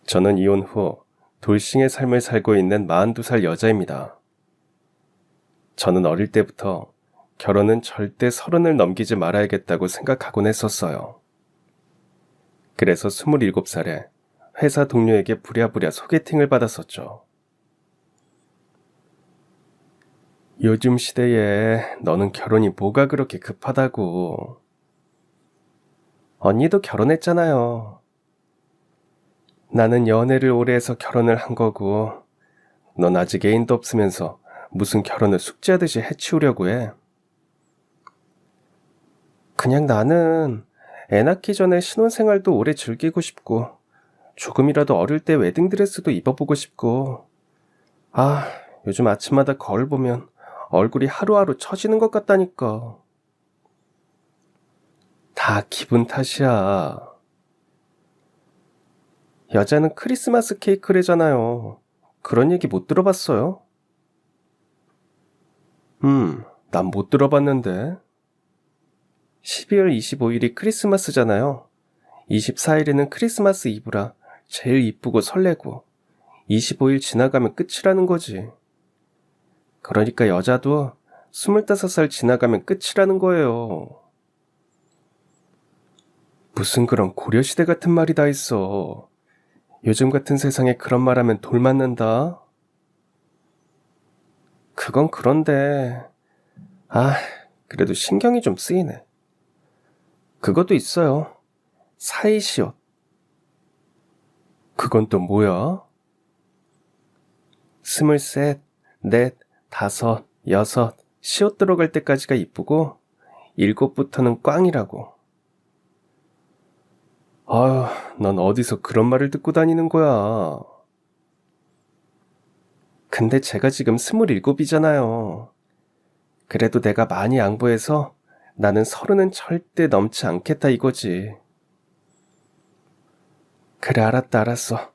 저는 이혼 후 돌싱의 삶을 살고 있는 42살 여자입니다. 저는 어릴 때부터 결혼은 절대 30을 넘기지 말아야겠다고 생각하곤 했었어요. 그래서 27살에 회사 동료에게 부랴부랴 소개팅을 받았었죠. 요즘 시대에 너는 결혼이 뭐가 그렇게 급하다고. 언니도 결혼했잖아요. 나는 연애를 오래 해서 결혼을 한 거고, 넌 아직 애인도 없으면서 무슨 결혼을 숙제하듯이 해치우려고 해. 그냥 나는 애 낳기 전에 신혼생활도 오래 즐기고 싶고, 조금이라도 어릴 때 웨딩드레스도 입어보고 싶고, 요즘 아침마다 거울 보면 얼굴이 하루하루 처지는 것 같다니까. 다 기분 탓이야. 여자는 크리스마스 케이크래잖아요. 그런 얘기 못 들어봤어요? 난 못 들어봤는데. 12월 25일이 크리스마스잖아요. 24일에는 크리스마스 이브라 제일 이쁘고 설레고 25일 지나가면 끝이라는 거지. 그러니까 여자도 25살 지나가면 끝이라는 거예요. 무슨 그런 고려시대 같은 말이 다 있어. 요즘 같은 세상에 그런 말 하면 돌 맞는다. 그건 그런데 그래도 신경이 좀 쓰이네. 그것도 있어요. 사이시옷. 그건 또 뭐야? 23, 4, 5, 6, 시옷 들어갈 때까지가 이쁘고 7부터는 꽝이라고. 넌 어디서 그런 말을 듣고 다니는 거야? 근데 제가 지금 27이잖아요. 그래도 내가 많이 양보해서 나는 30은 절대 넘지 않겠다 이거지. 그래, 알았어.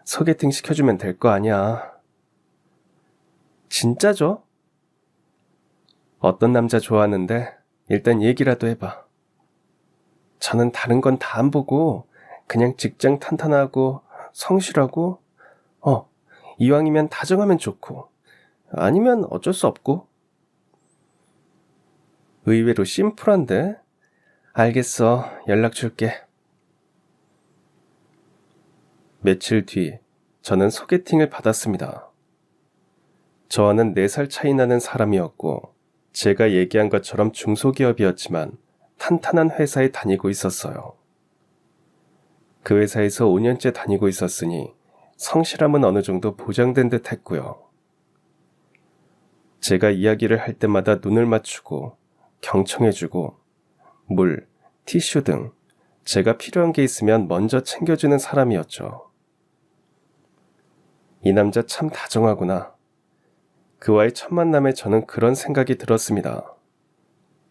소개팅 시켜주면 될 거 아니야. 진짜죠? 어떤 남자 좋아하는데 일단 얘기라도 해봐. 저는 다른 건 다 안 보고 그냥 직장 탄탄하고 성실하고 이왕이면 다정하면 좋고 아니면 어쩔 수 없고. 의외로 심플한데? 알겠어. 연락 줄게. 며칠 뒤 저는 소개팅을 받았습니다. 저와는 4살 차이 나는 사람이었고 제가 얘기한 것처럼 중소기업이었지만 탄탄한 회사에 다니고 있었어요. 그 회사에서 5년째 다니고 있었으니 성실함은 어느 정도 보장된 듯 했고요. 제가 이야기를 할 때마다 눈을 맞추고 경청해주고 물, 티슈 등 제가 필요한 게 있으면 먼저 챙겨주는 사람이었죠. 이 남자 참 다정하구나. 그와의 첫 만남에 저는 그런 생각이 들었습니다.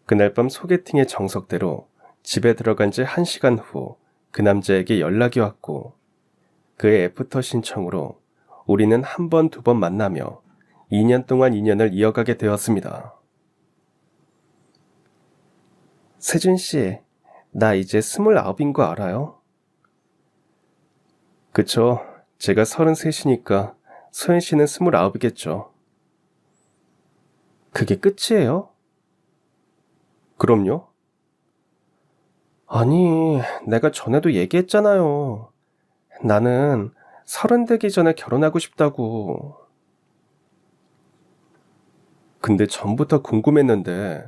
그날 밤 소개팅의 정석대로 집에 들어간 지 1시간 후 그 남자에게 연락이 왔고 그의 애프터 신청으로 우리는 한 번, 2번 만나며 2년 동안 인연을 이어가게 되었습니다. 세준 씨, 나 이제 29인 거 알아요? 그쵸. 제가 33이니까 소연 씨는 29이겠죠. 그게 끝이에요? 그럼요. 아니, 내가 전에도 얘기했잖아요. 나는 30 되기 전에 결혼하고 싶다고. 근데 전부터 궁금했는데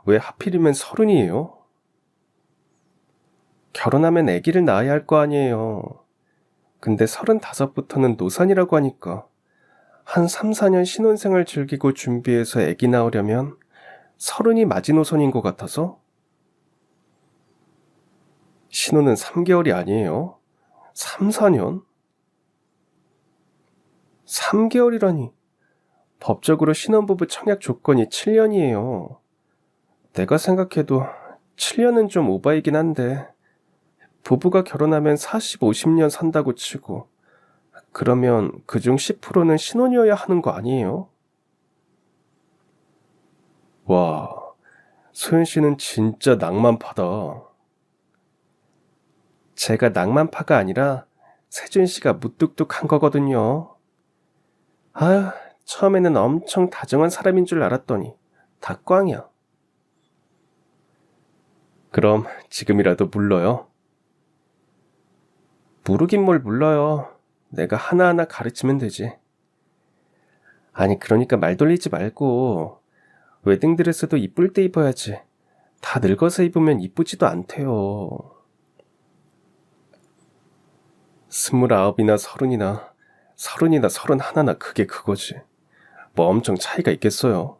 왜 하필이면 30이에요? 결혼하면 아기를 낳아야 할 거 아니에요. 근데 35부터는 노산이라고 하니까 한 3, 4년 신혼생활 즐기고 준비해서 아기 낳으려면 30이 마지노선인 것 같아서. 신혼은 3개월이 아니에요. 3, 4년? 3개월이라니. 법적으로 신혼부부 청약 조건이 7년이에요. 내가 생각해도 7년은 좀 오바이긴 한데 부부가 결혼하면 40, 50년 산다고 치고 그러면 그중 10%는 신혼이어야 하는 거 아니에요? 와, 소연 씨는 진짜 낭만파다. 제가 낭만파가 아니라 세준 씨가 무뚝뚝한 거거든요. 아휴, 처음에는 엄청 다정한 사람인 줄 알았더니 다 꽝이야. 그럼 지금이라도 물러요. 모르긴 뭘 물러요. 내가 하나하나 가르치면 되지. 아니, 그러니까 말 돌리지 말고 웨딩드레스도 이쁠 때 입어야지. 다 늙어서 입으면 이쁘지도 않대요. 29이나 30이나 31나 그게 그거지. 뭐 엄청 차이가 있겠어요.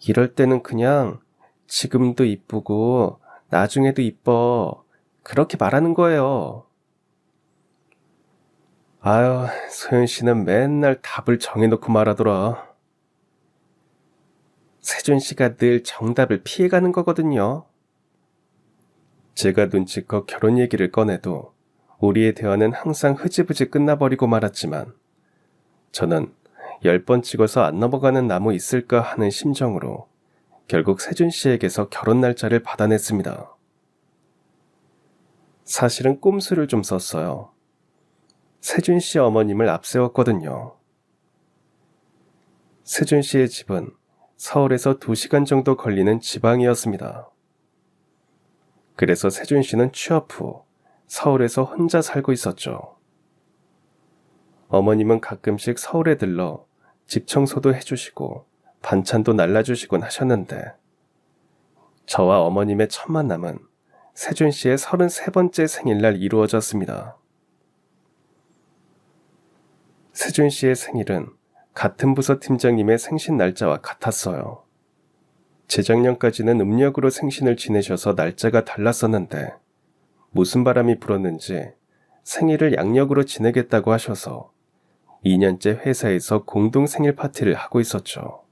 이럴 때는 그냥 지금도 이쁘고 나중에도 이뻐. 그렇게 말하는 거예요. 아유, 소연 씨는 맨날 답을 정해놓고 말하더라. 세준 씨가 늘 정답을 피해가는 거거든요. 제가 눈치껏 결혼 얘기를 꺼내도 우리의 대화는 항상 흐지부지 끝나버리고 말았지만 저는 10번 찍어서 안 넘어가는 나무 있을까 하는 심정으로 결국 세준 씨에게서 결혼 날짜를 받아냈습니다. 사실은 꼼수를 좀 썼어요. 세준 씨 어머님을 앞세웠거든요. 세준 씨의 집은 서울에서 2시간 정도 걸리는 지방이었습니다. 그래서 세준 씨는 취업 후 서울에서 혼자 살고 있었죠. 어머님은 가끔씩 서울에 들러 집 청소도 해주시고 반찬도 날라주시곤 하셨는데 저와 어머님의 첫 만남은 세준 씨의 33번째 생일날 이루어졌습니다. 세준 씨의 생일은 같은 부서 팀장님의 생신 날짜와 같았어요. 재작년까지는 음력으로 생신을 지내셔서 날짜가 달랐었는데 무슨 바람이 불었는지 생일을 양력으로 지내겠다고 하셔서 2년째 회사에서 공동 생일 파티를 하고 있었죠.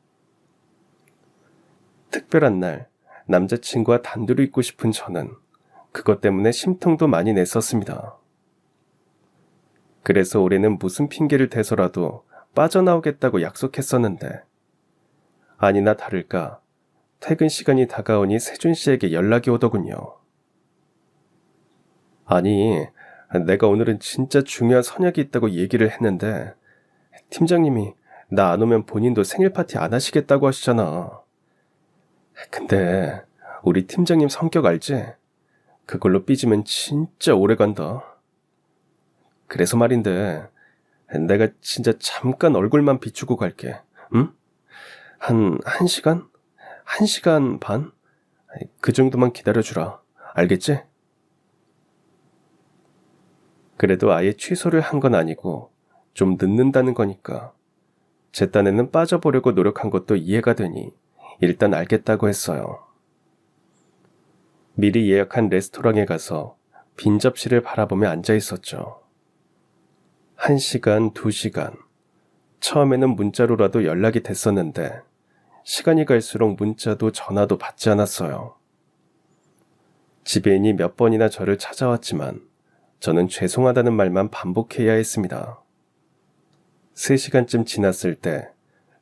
특별한 날 남자친구와 단둘이 있고 싶은 저는 그것 때문에 심통도 많이 냈었습니다. 그래서 올해는 무슨 핑계를 대서라도 빠져나오겠다고 약속했었는데 아니나 다를까 퇴근 시간이 다가오니 세준 씨에게 연락이 오더군요. 아니, 내가 오늘은 진짜 중요한 선약이 있다고 얘기를 했는데 팀장님이 나 안 오면 본인도 생일 파티 안 하시겠다고 하시잖아. 근데 우리 팀장님 성격 알지? 그걸로 삐지면 진짜 오래 간다. 그래서 말인데 내가 진짜 잠깐 얼굴만 비추고 갈게. 응? 한 1시간? 1시간 반? 그 정도만 기다려주라. 알겠지? 그래도 아예 취소를 한 건 아니고 좀 늦는다는 거니까 제 딴에는 빠져보려고 노력한 것도 이해가 되니 일단 알겠다고 했어요. 미리 예약한 레스토랑에 가서 빈 접시를 바라보며 앉아 있었죠. 1시간, 2시간. 처음에는 문자로라도 연락이 됐었는데 시간이 갈수록 문자도 전화도 받지 않았어요. 지배인이 몇 번이나 저를 찾아왔지만 저는 죄송하다는 말만 반복해야 했습니다. 3시간쯤 지났을 때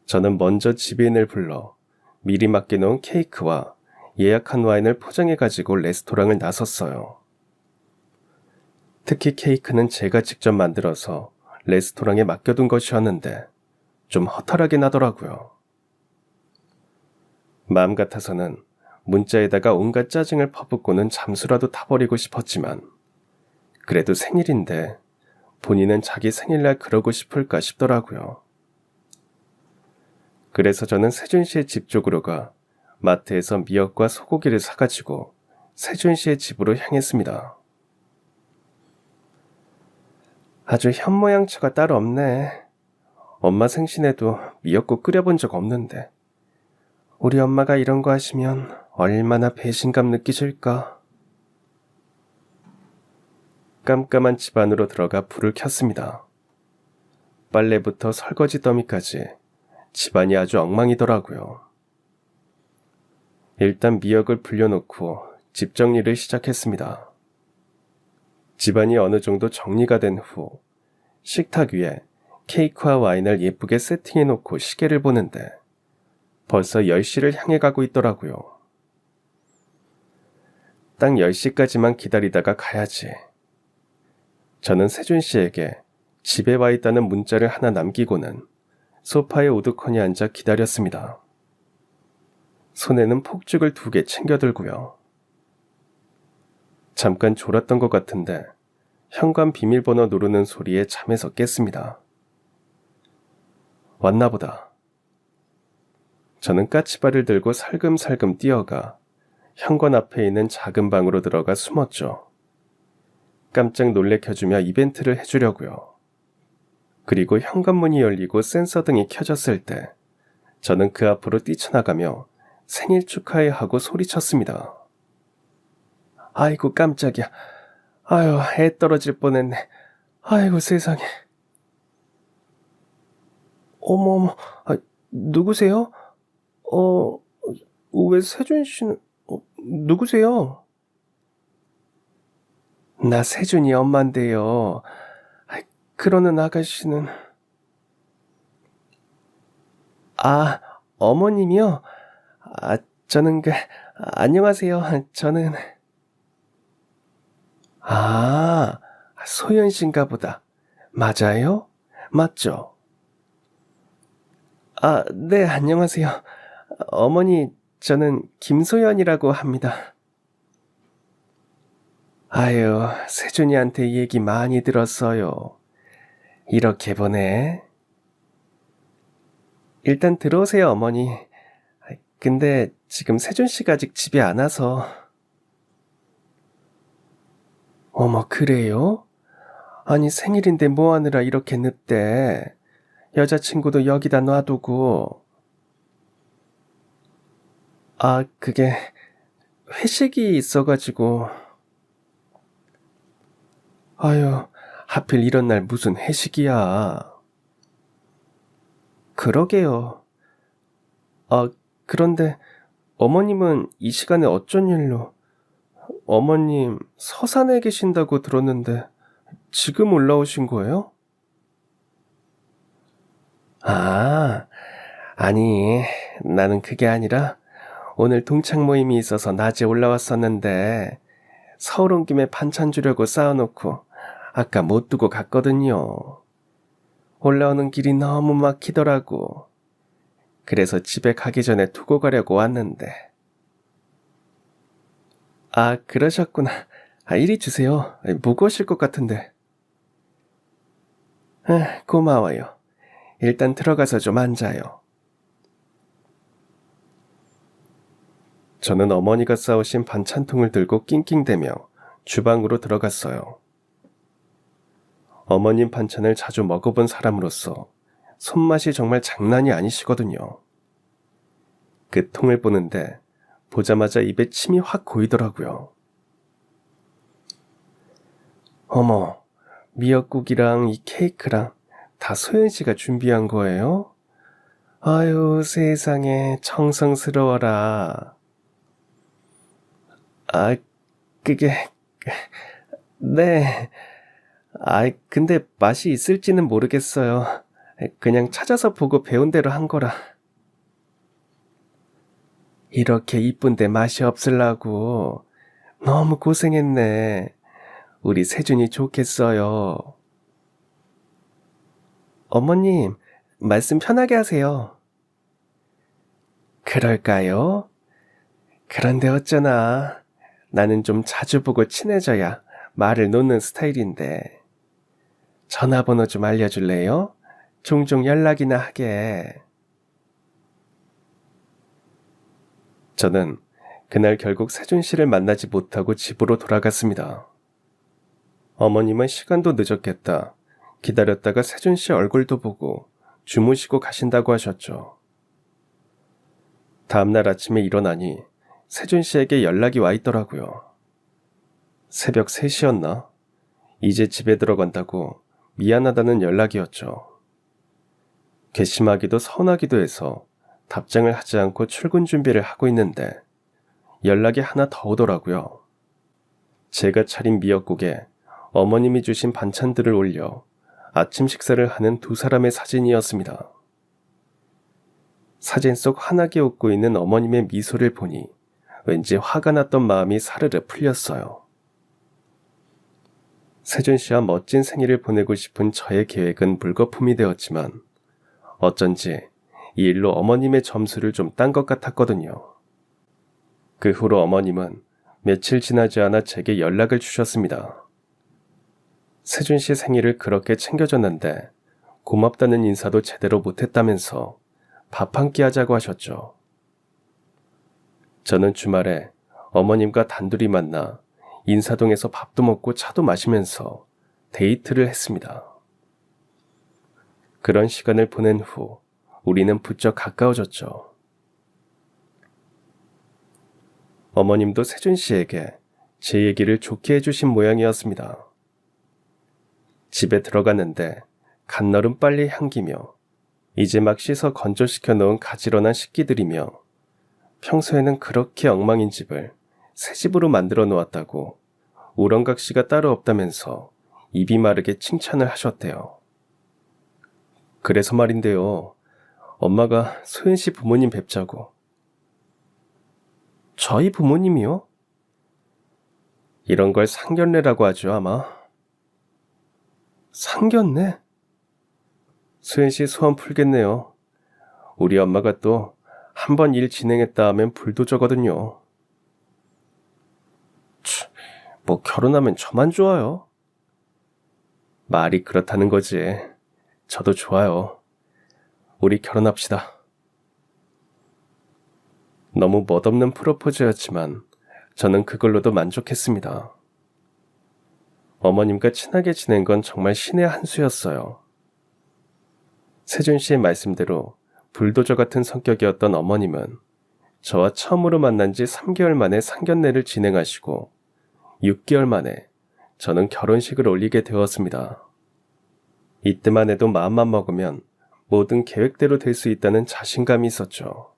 저는 먼저 지배인을 불러 미리 맡겨놓은 케이크와 예약한 와인을 포장해가지고 레스토랑을 나섰어요. 특히 케이크는 제가 직접 만들어서 레스토랑에 맡겨둔 것이었는데 좀 허탈하긴 하더라고요. 마음 같아서는 문자에다가 온갖 짜증을 퍼붓고는 잠수라도 타버리고 싶었지만 그래도 생일인데 본인은 자기 생일날 그러고 싶을까 싶더라고요. 그래서 저는 세준 씨의 집 쪽으로 가 마트에서 미역과 소고기를 사가지고 세준 씨의 집으로 향했습니다. 아주 현모양처가 따로 없네. 엄마 생신에도 미역국 끓여본 적 없는데 우리 엄마가 이런 거 하시면 얼마나 배신감 느끼실까. 깜깜한 집 안으로 들어가 불을 켰습니다. 빨래부터 설거지 더미까지 집안이 아주 엉망이더라고요. 일단 미역을 불려놓고 집 정리를 시작했습니다. 집안이 어느 정도 정리가 된 후 식탁 위에 케이크와 와인을 예쁘게 세팅해놓고 시계를 보는데 벌써 10시를 향해 가고 있더라고요. 딱 10시까지만 기다리다가 가야지. 저는 세준 씨에게 집에 와 있다는 문자를 하나 남기고는 소파에 우두커니 앉아 기다렸습니다. 손에는 폭죽을 2개 챙겨들고요. 잠깐 졸았던 것 같은데 현관 비밀번호 누르는 소리에 잠에서 깼습니다. 왔나 보다. 저는 까치발을 들고 살금살금 뛰어가 현관 앞에 있는 작은 방으로 들어가 숨었죠. 깜짝 놀래켜주며 이벤트를 해주려고요. 그리고 현관문이 열리고 센서등이 켜졌을 때 저는 그 앞으로 뛰쳐나가며 생일 축하해 하고 소리쳤습니다. 아이고 깜짝이야. 아유, 애 떨어질 뻔했네. 아이고 세상에. 어머어머, 누구세요? 왜 세준 씨는, 누구세요? 나 세준이 엄마인데요. 그러는 아가씨는... 아, 어머님이요? 저는 안녕하세요. 저는... 소연 씨인가 보다. 맞아요? 맞죠? 네, 안녕하세요. 어머니, 저는 김소연이라고 합니다. 아유, 세준이한테 얘기 많이 들었어요. 이렇게 보네. 일단 들어오세요, 어머니. 근데 지금 세준 씨가 아직 집에 안 와서. 어머, 그래요? 아니, 생일인데 뭐 하느라 이렇게 늦대. 여자친구도 여기다 놔두고. 그게 회식이 있어가지고. 아유, 하필 이런 날 무슨 회식이야. 그러게요. 그런데 어머님은 이 시간에 어쩐 일로? 어머님 서산에 계신다고 들었는데 지금 올라오신 거예요? 아니, 나는 그게 아니라 오늘 동창 모임이 있어서 낮에 올라왔었는데 서울 온 김에 반찬 주려고 쌓아놓고 아까 못 두고 갔거든요. 올라오는 길이 너무 막히더라고. 그래서 집에 가기 전에 두고 가려고 왔는데. 그러셨구나. 이리 주세요. 무거우실 것 같은데. 고마워요. 일단 들어가서 좀 앉아요. 저는 어머니가 싸우신 반찬통을 들고 낑낑대며 주방으로 들어갔어요. 어머님 반찬을 자주 먹어본 사람으로서 손맛이 정말 장난이 아니시거든요. 그 통을 보는데 보자마자 입에 침이 확 고이더라고요. 어머, 미역국이랑 이 케이크랑 다 소연 씨가 준비한 거예요? 아유, 세상에 정성스러워라. 그게... 네... 근데 맛이 있을지는 모르겠어요. 그냥 찾아서 보고 배운 대로 한 거라. 이렇게 이쁜데 맛이 없으려고. 너무 고생했네. 우리 세준이 좋겠어요. 어머님, 말씀 편하게 하세요. 그럴까요? 그런데 어쩌나. 나는 좀 자주 보고 친해져야 말을 놓는 스타일인데. 전화번호 좀 알려줄래요? 종종 연락이나 하게. 저는 그날 결국 세준 씨를 만나지 못하고 집으로 돌아갔습니다. 어머님은 시간도 늦었겠다. 기다렸다가 세준 씨 얼굴도 보고 주무시고 가신다고 하셨죠. 다음날 아침에 일어나니 세준 씨에게 연락이 와 있더라고요. 새벽 3시였나? 이제 집에 들어간다고 미안하다는 연락이었죠. 괘씸하기도 서운하기도 해서 답장을 하지 않고 출근 준비를 하고 있는데 연락이 하나 더 오더라고요. 제가 차린 미역국에 어머님이 주신 반찬들을 올려 아침 식사를 하는 2사람의 사진이었습니다. 사진 속 환하게 웃고 있는 어머님의 미소를 보니 왠지 화가 났던 마음이 사르르 풀렸어요. 세준 씨와 멋진 생일을 보내고 싶은 저의 계획은 물거품이 되었지만 어쩐지 이 일로 어머님의 점수를 좀 딴 것 같았거든요. 그 후로 어머님은 며칠 지나지 않아 제게 연락을 주셨습니다. 세준 씨 생일을 그렇게 챙겨줬는데 고맙다는 인사도 제대로 못했다면서 밥 한 끼 하자고 하셨죠. 저는 주말에 어머님과 단둘이 만나 인사동에서 밥도 먹고 차도 마시면서 데이트를 했습니다. 그런 시간을 보낸 후 우리는 부쩍 가까워졌죠. 어머님도 세준 씨에게 제 얘기를 좋게 해주신 모양이었습니다. 집에 들어갔는데 간널은 빨리 향기며 이제 막 씻어 건조시켜 놓은 가지런한 식기들이며 평소에는 그렇게 엉망인 집을 새 집으로 만들어 놓았다고 우렁각시가 따로 없다면서 입이 마르게 칭찬을 하셨대요. 그래서 말인데요. 엄마가 소연 씨 부모님 뵙자고. 저희 부모님이요? 이런 걸 상견례라고 하죠, 아마. 상견례? 소연 씨 소원 풀겠네요. 우리 엄마가 또 한 번 일 진행했다 하면 불도저거든요. 뭐 결혼하면 저만 좋아요. 말이 그렇다는 거지. 저도 좋아요. 우리 결혼합시다. 너무 멋없는 프로포즈였지만 저는 그걸로도 만족했습니다. 어머님과 친하게 지낸 건 정말 신의 한 수였어요. 세준 씨의 말씀대로 불도저 같은 성격이었던 어머님은 저와 처음으로 만난 지 3개월 만에 상견례를 진행하시고 6개월 만에 저는 결혼식을 올리게 되었습니다. 이때만 해도 마음만 먹으면 모든 계획대로 될 수 있다는 자신감이 있었죠.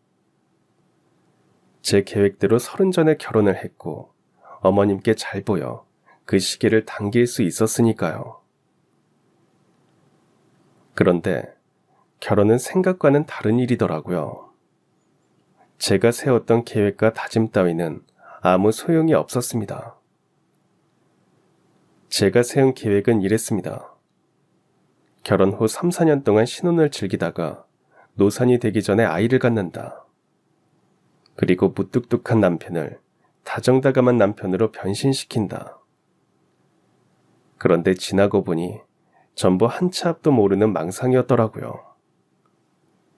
제 계획대로 30 전에 결혼을 했고 어머님께 잘 보여 그 시기를 당길 수 있었으니까요. 그런데 결혼은 생각과는 다른 일이더라고요. 제가 세웠던 계획과 다짐 따위는 아무 소용이 없었습니다. 제가 세운 계획은 이랬습니다. 결혼 후 3, 4년 동안 신혼을 즐기다가 노산이 되기 전에 아이를 갖는다. 그리고 무뚝뚝한 남편을 다정다감한 남편으로 변신시킨다. 그런데 지나고 보니 전부 한 치 앞도 모르는 망상이었더라고요.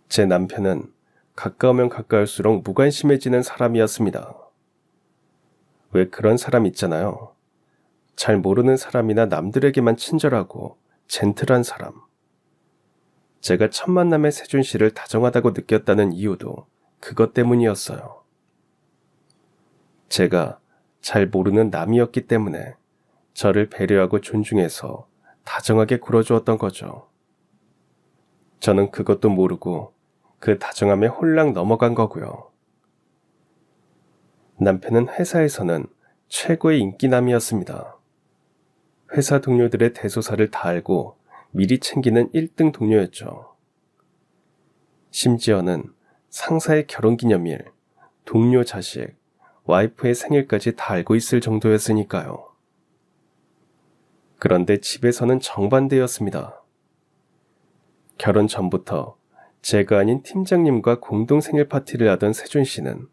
제 남편은 가까우면 가까울수록 무관심해지는 사람이었습니다. 왜 그런 사람 있잖아요. 잘 모르는 사람이나 남들에게만 친절하고 젠틀한 사람. 제가 첫 만남의 세준 씨를 다정하다고 느꼈다는 이유도 그것 때문이었어요. 제가 잘 모르는 남이었기 때문에 저를 배려하고 존중해서 다정하게 굴어주었던 거죠. 저는 그것도 모르고 그 다정함에 홀랑 넘어간 거고요. 남편은 회사에서는 최고의 인기남이었습니다. 회사 동료들의 대소사를 다 알고 미리 챙기는 1등 동료였죠. 심지어는 상사의 결혼기념일, 동료 자식, 와이프의 생일까지 다 알고 있을 정도였으니까요. 그런데 집에서는 정반대였습니다. 결혼 전부터 제가 아닌 팀장님과 공동 생일 파티를 하던 세준 씨는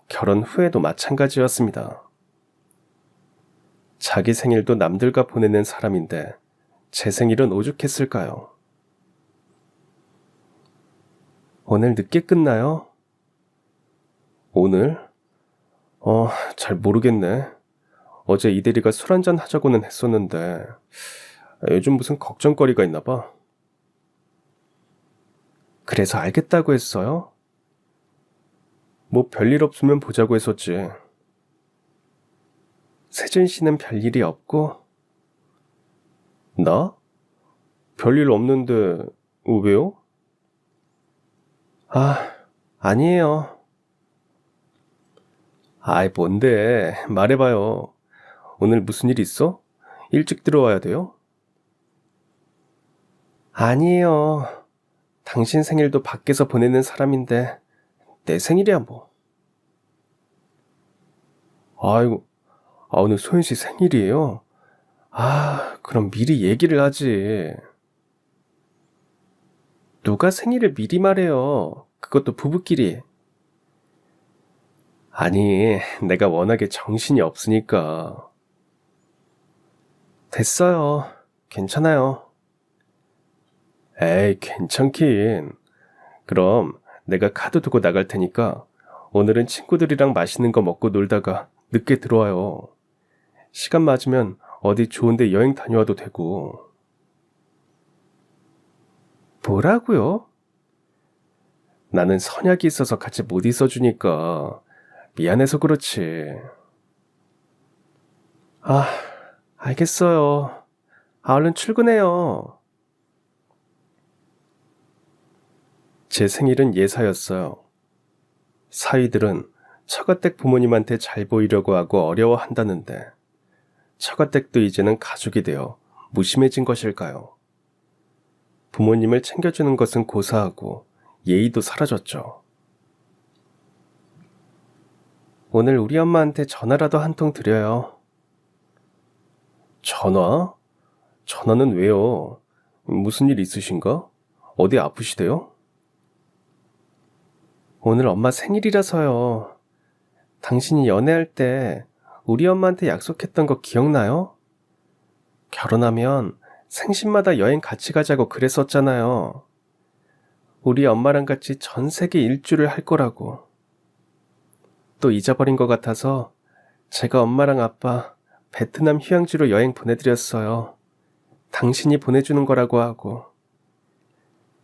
결혼 후에도 마찬가지였습니다. 자기 생일도 남들과 보내는 사람인데 제 생일은 오죽했을까요? 오늘 늦게 끝나요? 오늘? 잘 모르겠네. 어제 이대리가 술 한잔 하자고는 했었는데 요즘 무슨 걱정거리가 있나 봐. 그래서 알겠다고 했어요? 뭐 별일 없으면 보자고 했었지. 세준 씨는 별일이 없고? 나? 별일 없는데 왜요? 아니에요. 아이 뭔데 말해봐요. 오늘 무슨 일 있어? 일찍 들어와야 돼요? 아니에요. 당신 생일도 밖에서 보내는 사람인데 내 생일이야 뭐. 아이고, 오늘 소연 씨 생일이에요? 그럼 미리 얘기를 하지. 누가 생일을 미리 말해요? 그것도 부부끼리. 아니, 내가 워낙에 정신이 없으니까. 됐어요. 괜찮아요. 에이, 괜찮긴. 그럼 내가 카드 두고 나갈 테니까 오늘은 친구들이랑 맛있는 거 먹고 놀다가 늦게 들어와요. 시간 맞으면 어디 좋은데 여행 다녀와도 되고. 뭐라고요? 나는 선약이 있어서 같이 못 있어주니까 미안해서 그렇지. 아, 알겠어요. 얼른 출근해요. 제 생일은 예사였어요. 사위들은 처가댁 부모님한테 잘 보이려고 하고 어려워한다는데 처가댁도 이제는 가족이 되어 무심해진 것일까요? 부모님을 챙겨주는 것은 고사하고 예의도 사라졌죠. 오늘 우리 엄마한테 전화라도 한 통 드려요. 전화? 전화는 왜요? 무슨 일 있으신가? 어디 아프시대요? 오늘 엄마 생일이라서요. 당신이 연애할 때 우리 엄마한테 약속했던 거 기억나요? 결혼하면 생신마다 여행 같이 가자고 그랬었잖아요. 우리 엄마랑 같이 전 세계 일주를 할 거라고. 또 잊어버린 것 같아서 제가 엄마랑 아빠 베트남 휴양지로 여행 보내드렸어요. 당신이 보내주는 거라고 하고.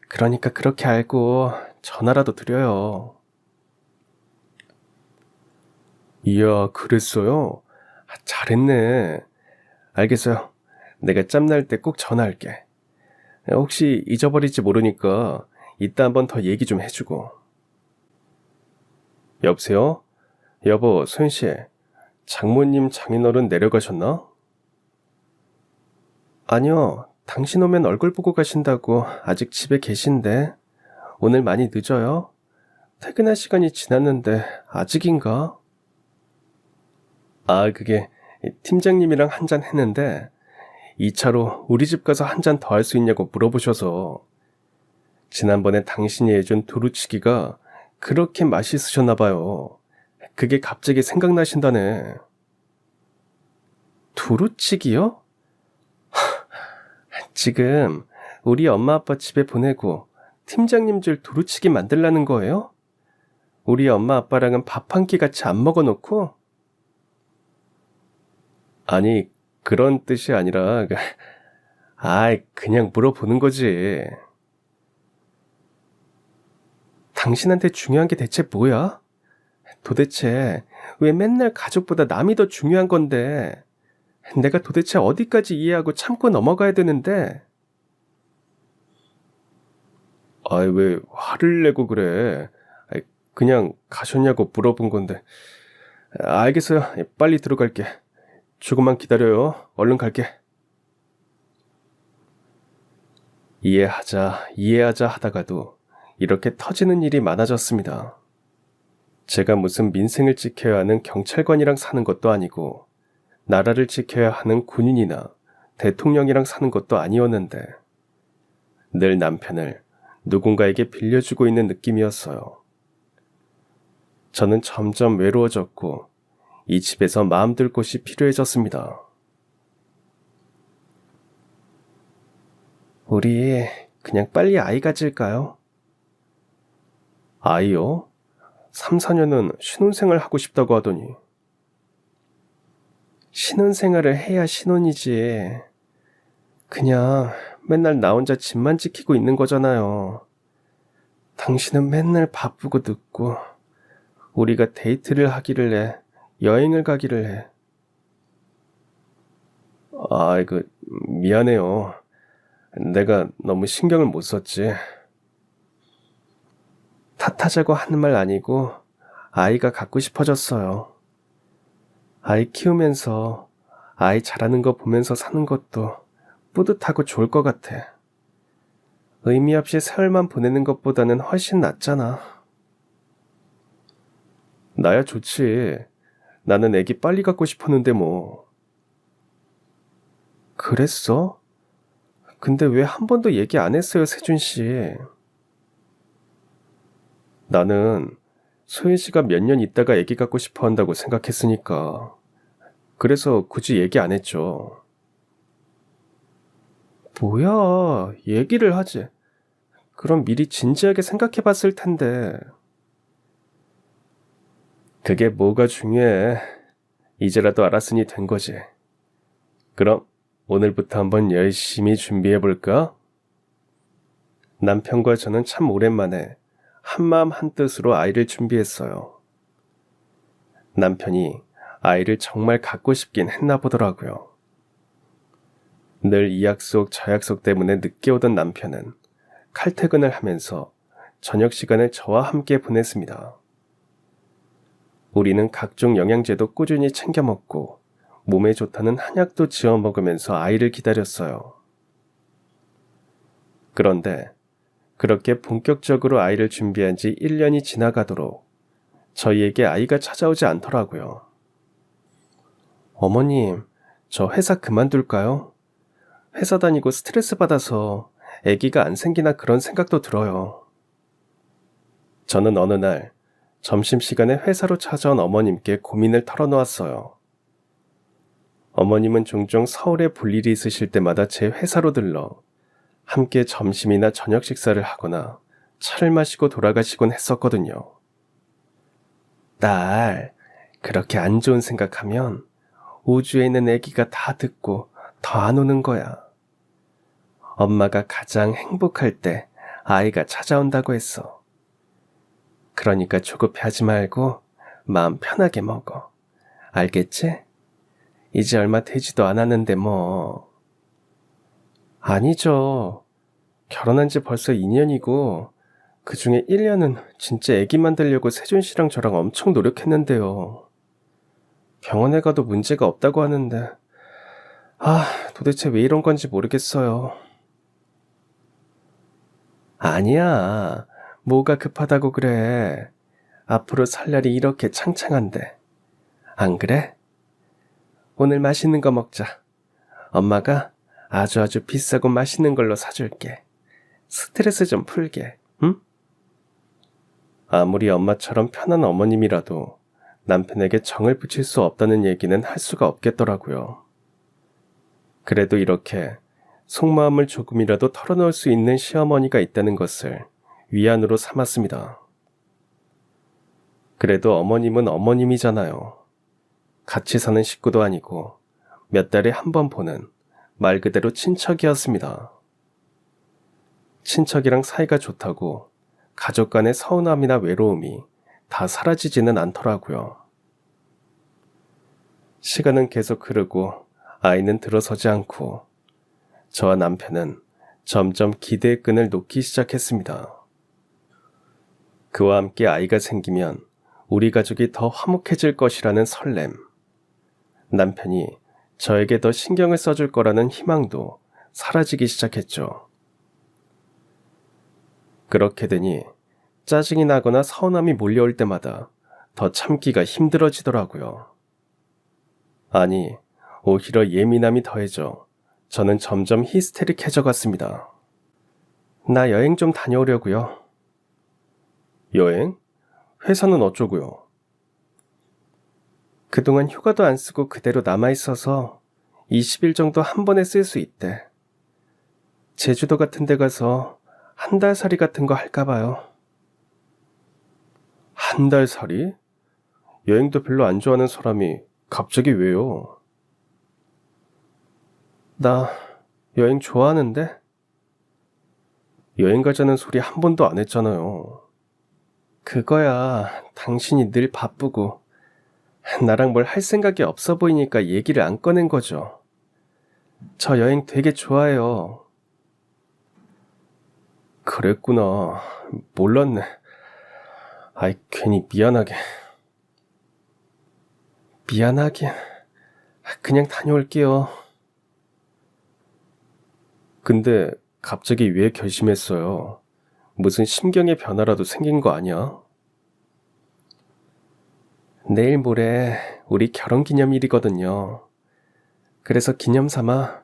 그러니까 그렇게 알고 전화라도 드려요. 이야, 그랬어요? 잘했네. 알겠어요. 내가 짬날 때 꼭 전화할게. 혹시 잊어버릴지 모르니까 이따 한번 더 얘기 좀 해주고. 여보세요? 여보, 소연씨. 장모님 장인어른 내려가셨나? 아니요. 당신 오면 얼굴 보고 가신다고 아직 집에 계신데 오늘 많이 늦어요? 퇴근할 시간이 지났는데 아직인가? 그게 팀장님이랑 한잔 했는데 2차로 우리 집 가서 한 잔 더 할 수 있냐고 물어보셔서 지난번에 당신이 해준 두루치기가 그렇게 맛있으셨나 봐요. 그게 갑자기 생각나신다네. 두루치기요? 지금 우리 엄마 아빠 집에 보내고 팀장님 줄 두루치기 만들라는 거예요? 우리 엄마 아빠랑은 밥 한 끼 같이 안 먹어놓고? 아니, 그런 뜻이 아니라 그냥 물어보는 거지. 당신한테 중요한 게 대체 뭐야? 도대체 왜 맨날 가족보다 남이 더 중요한 건데 내가 도대체 어디까지 이해하고 참고 넘어가야 되는데? 왜 화를 내고 그래? 그냥 가셨냐고 물어본 건데. 알겠어요. 빨리 들어갈게. 조금만 기다려요. 얼른 갈게. 이해하자 하다가도 이렇게 터지는 일이 많아졌습니다. 제가 무슨 민생을 지켜야 하는 경찰관이랑 사는 것도 아니고 나라를 지켜야 하는 군인이나 대통령이랑 사는 것도 아니었는데 늘 남편을 누군가에게 빌려주고 있는 느낌이었어요. 저는 점점 외로워졌고 이 집에서 마음 둘 곳이 필요해졌습니다. 우리 그냥 빨리 아이 가질까요? 아이요? 3, 4년은 신혼생활 하고 싶다고 하더니. 신혼생활을 해야 신혼이지. 그냥 맨날 나 혼자 집만 지키고 있는 거잖아요. 당신은 맨날 바쁘고 늦고 우리가 데이트를 하기를 해. 여행을 가기를 해. 미안해요. 내가 너무 신경을 못 썼지. 탓하자고 하는 말 아니고 아이가 갖고 싶어졌어요. 아이 키우면서 아이 자라는 거 보면서 사는 것도 뿌듯하고 좋을 것 같아. 의미 없이 세월만 보내는 것보다는 훨씬 낫잖아. 나야 좋지. 나는 애기 빨리 갖고 싶었는데 뭐. 그랬어? 근데 왜 한 번도 얘기 안 했어요, 세준 씨? 나는 소연 씨가 몇 년 있다가 애기 갖고 싶어 한다고 생각했으니까. 그래서 굳이 얘기 안 했죠. 뭐야, 얘기를 하지. 그럼 미리 진지하게 생각해 봤을 텐데. 그게 뭐가 중요해. 이제라도 알았으니 된 거지. 그럼 오늘부터 한번 열심히 준비해 볼까? 남편과 저는 참 오랜만에 한마음 한뜻으로 아이를 준비했어요. 남편이 아이를 정말 갖고 싶긴 했나 보더라고요. 늘 이 약속 저 약속 때문에 늦게 오던 남편은 칼퇴근을 하면서 저녁 시간을 저와 함께 보냈습니다. 우리는 각종 영양제도 꾸준히 챙겨 먹고 몸에 좋다는 한약도 지어 먹으면서 아이를 기다렸어요. 그런데 그렇게 본격적으로 아이를 준비한 지 1년이 지나가도록 저희에게 아이가 찾아오지 않더라고요. 어머님, 저 회사 그만둘까요? 회사 다니고 스트레스 받아서 아기가 안 생기나 그런 생각도 들어요. 저는 어느 날 점심시간에 회사로 찾아온 어머님께 고민을 털어놓았어요. 어머님은 종종 서울에 볼 일이 있으실 때마다 제 회사로 들러 함께 점심이나 저녁 식사를 하거나 차를 마시고 돌아가시곤 했었거든요. 딸, 그렇게 안 좋은 생각하면 우주에 있는 아기가 다 듣고 더 안 오는 거야. 엄마가 가장 행복할 때 아이가 찾아온다고 했어. 그러니까 조급해하지 말고 마음 편하게 먹어. 알겠지? 이제 얼마 되지도 않았는데 뭐. 아니죠. 결혼한 지 벌써 2년이고 그중에 1년은 진짜 아기 만들려고 세준 씨랑 저랑 엄청 노력했는데요. 병원에 가도 문제가 없다고 하는데 도대체 왜 이런 건지 모르겠어요. 아니야. 뭐가 급하다고 그래. 앞으로 살 날이 이렇게 창창한데. 안 그래? 오늘 맛있는 거 먹자. 엄마가 아주 비싸고 맛있는 걸로 사줄게. 스트레스 좀 풀게, 응? 아무리 엄마처럼 편한 어머님이라도 남편에게 정을 붙일 수 없다는 얘기는 할 수가 없겠더라고요. 그래도 이렇게 속마음을 조금이라도 털어놓을 수 있는 시어머니가 있다는 것을 위안으로 삼았습니다. 그래도 어머님은 어머님이잖아요. 같이 사는 식구도 아니고 몇 달에 한 번 보는 말 그대로 친척이었습니다. 친척이랑 사이가 좋다고 가족 간의 서운함이나 외로움이 다 사라지지는 않더라고요. 시간은 계속 흐르고 아이는 들어서지 않고 저와 남편은 점점 기대의 끈을 놓기 시작했습니다. 그와 함께 아이가 생기면 우리 가족이 더 화목해질 것이라는 설렘, 남편이 저에게 더 신경을 써줄 거라는 희망도 사라지기 시작했죠. 그렇게 되니 짜증이 나거나 서운함이 몰려올 때마다 더 참기가 힘들어지더라고요. 아니, 오히려 예민함이 더해져 저는 점점 히스테릭해져 갔습니다. 나 여행 좀 다녀오려고요. 여행? 회사는 어쩌고요? 그동안 휴가도 안 쓰고 그대로 남아있어서 20일 정도 한 번에 쓸 수 있대. 제주도 같은 데 가서 한 달 살이 같은 거 할까 봐요. 한 달 살이? 여행도 별로 안 좋아하는 사람이 갑자기 왜요? 나 여행 좋아하는데? 여행 가자는 소리 한 번도 안 했잖아요. 그거야 당신이 늘 바쁘고 나랑 뭘 할 생각이 없어 보이니까 얘기를 안 꺼낸 거죠. 저 여행 되게 좋아해요. 그랬구나. 몰랐네. 아이, 괜히 미안하게. 미안하긴. 그냥 다녀올게요. 근데 갑자기 왜 결심했어요? 무슨 심경의 변화라도 생긴 거 아니야? 내일 모레 우리 결혼기념일이거든요. 그래서 기념 삼아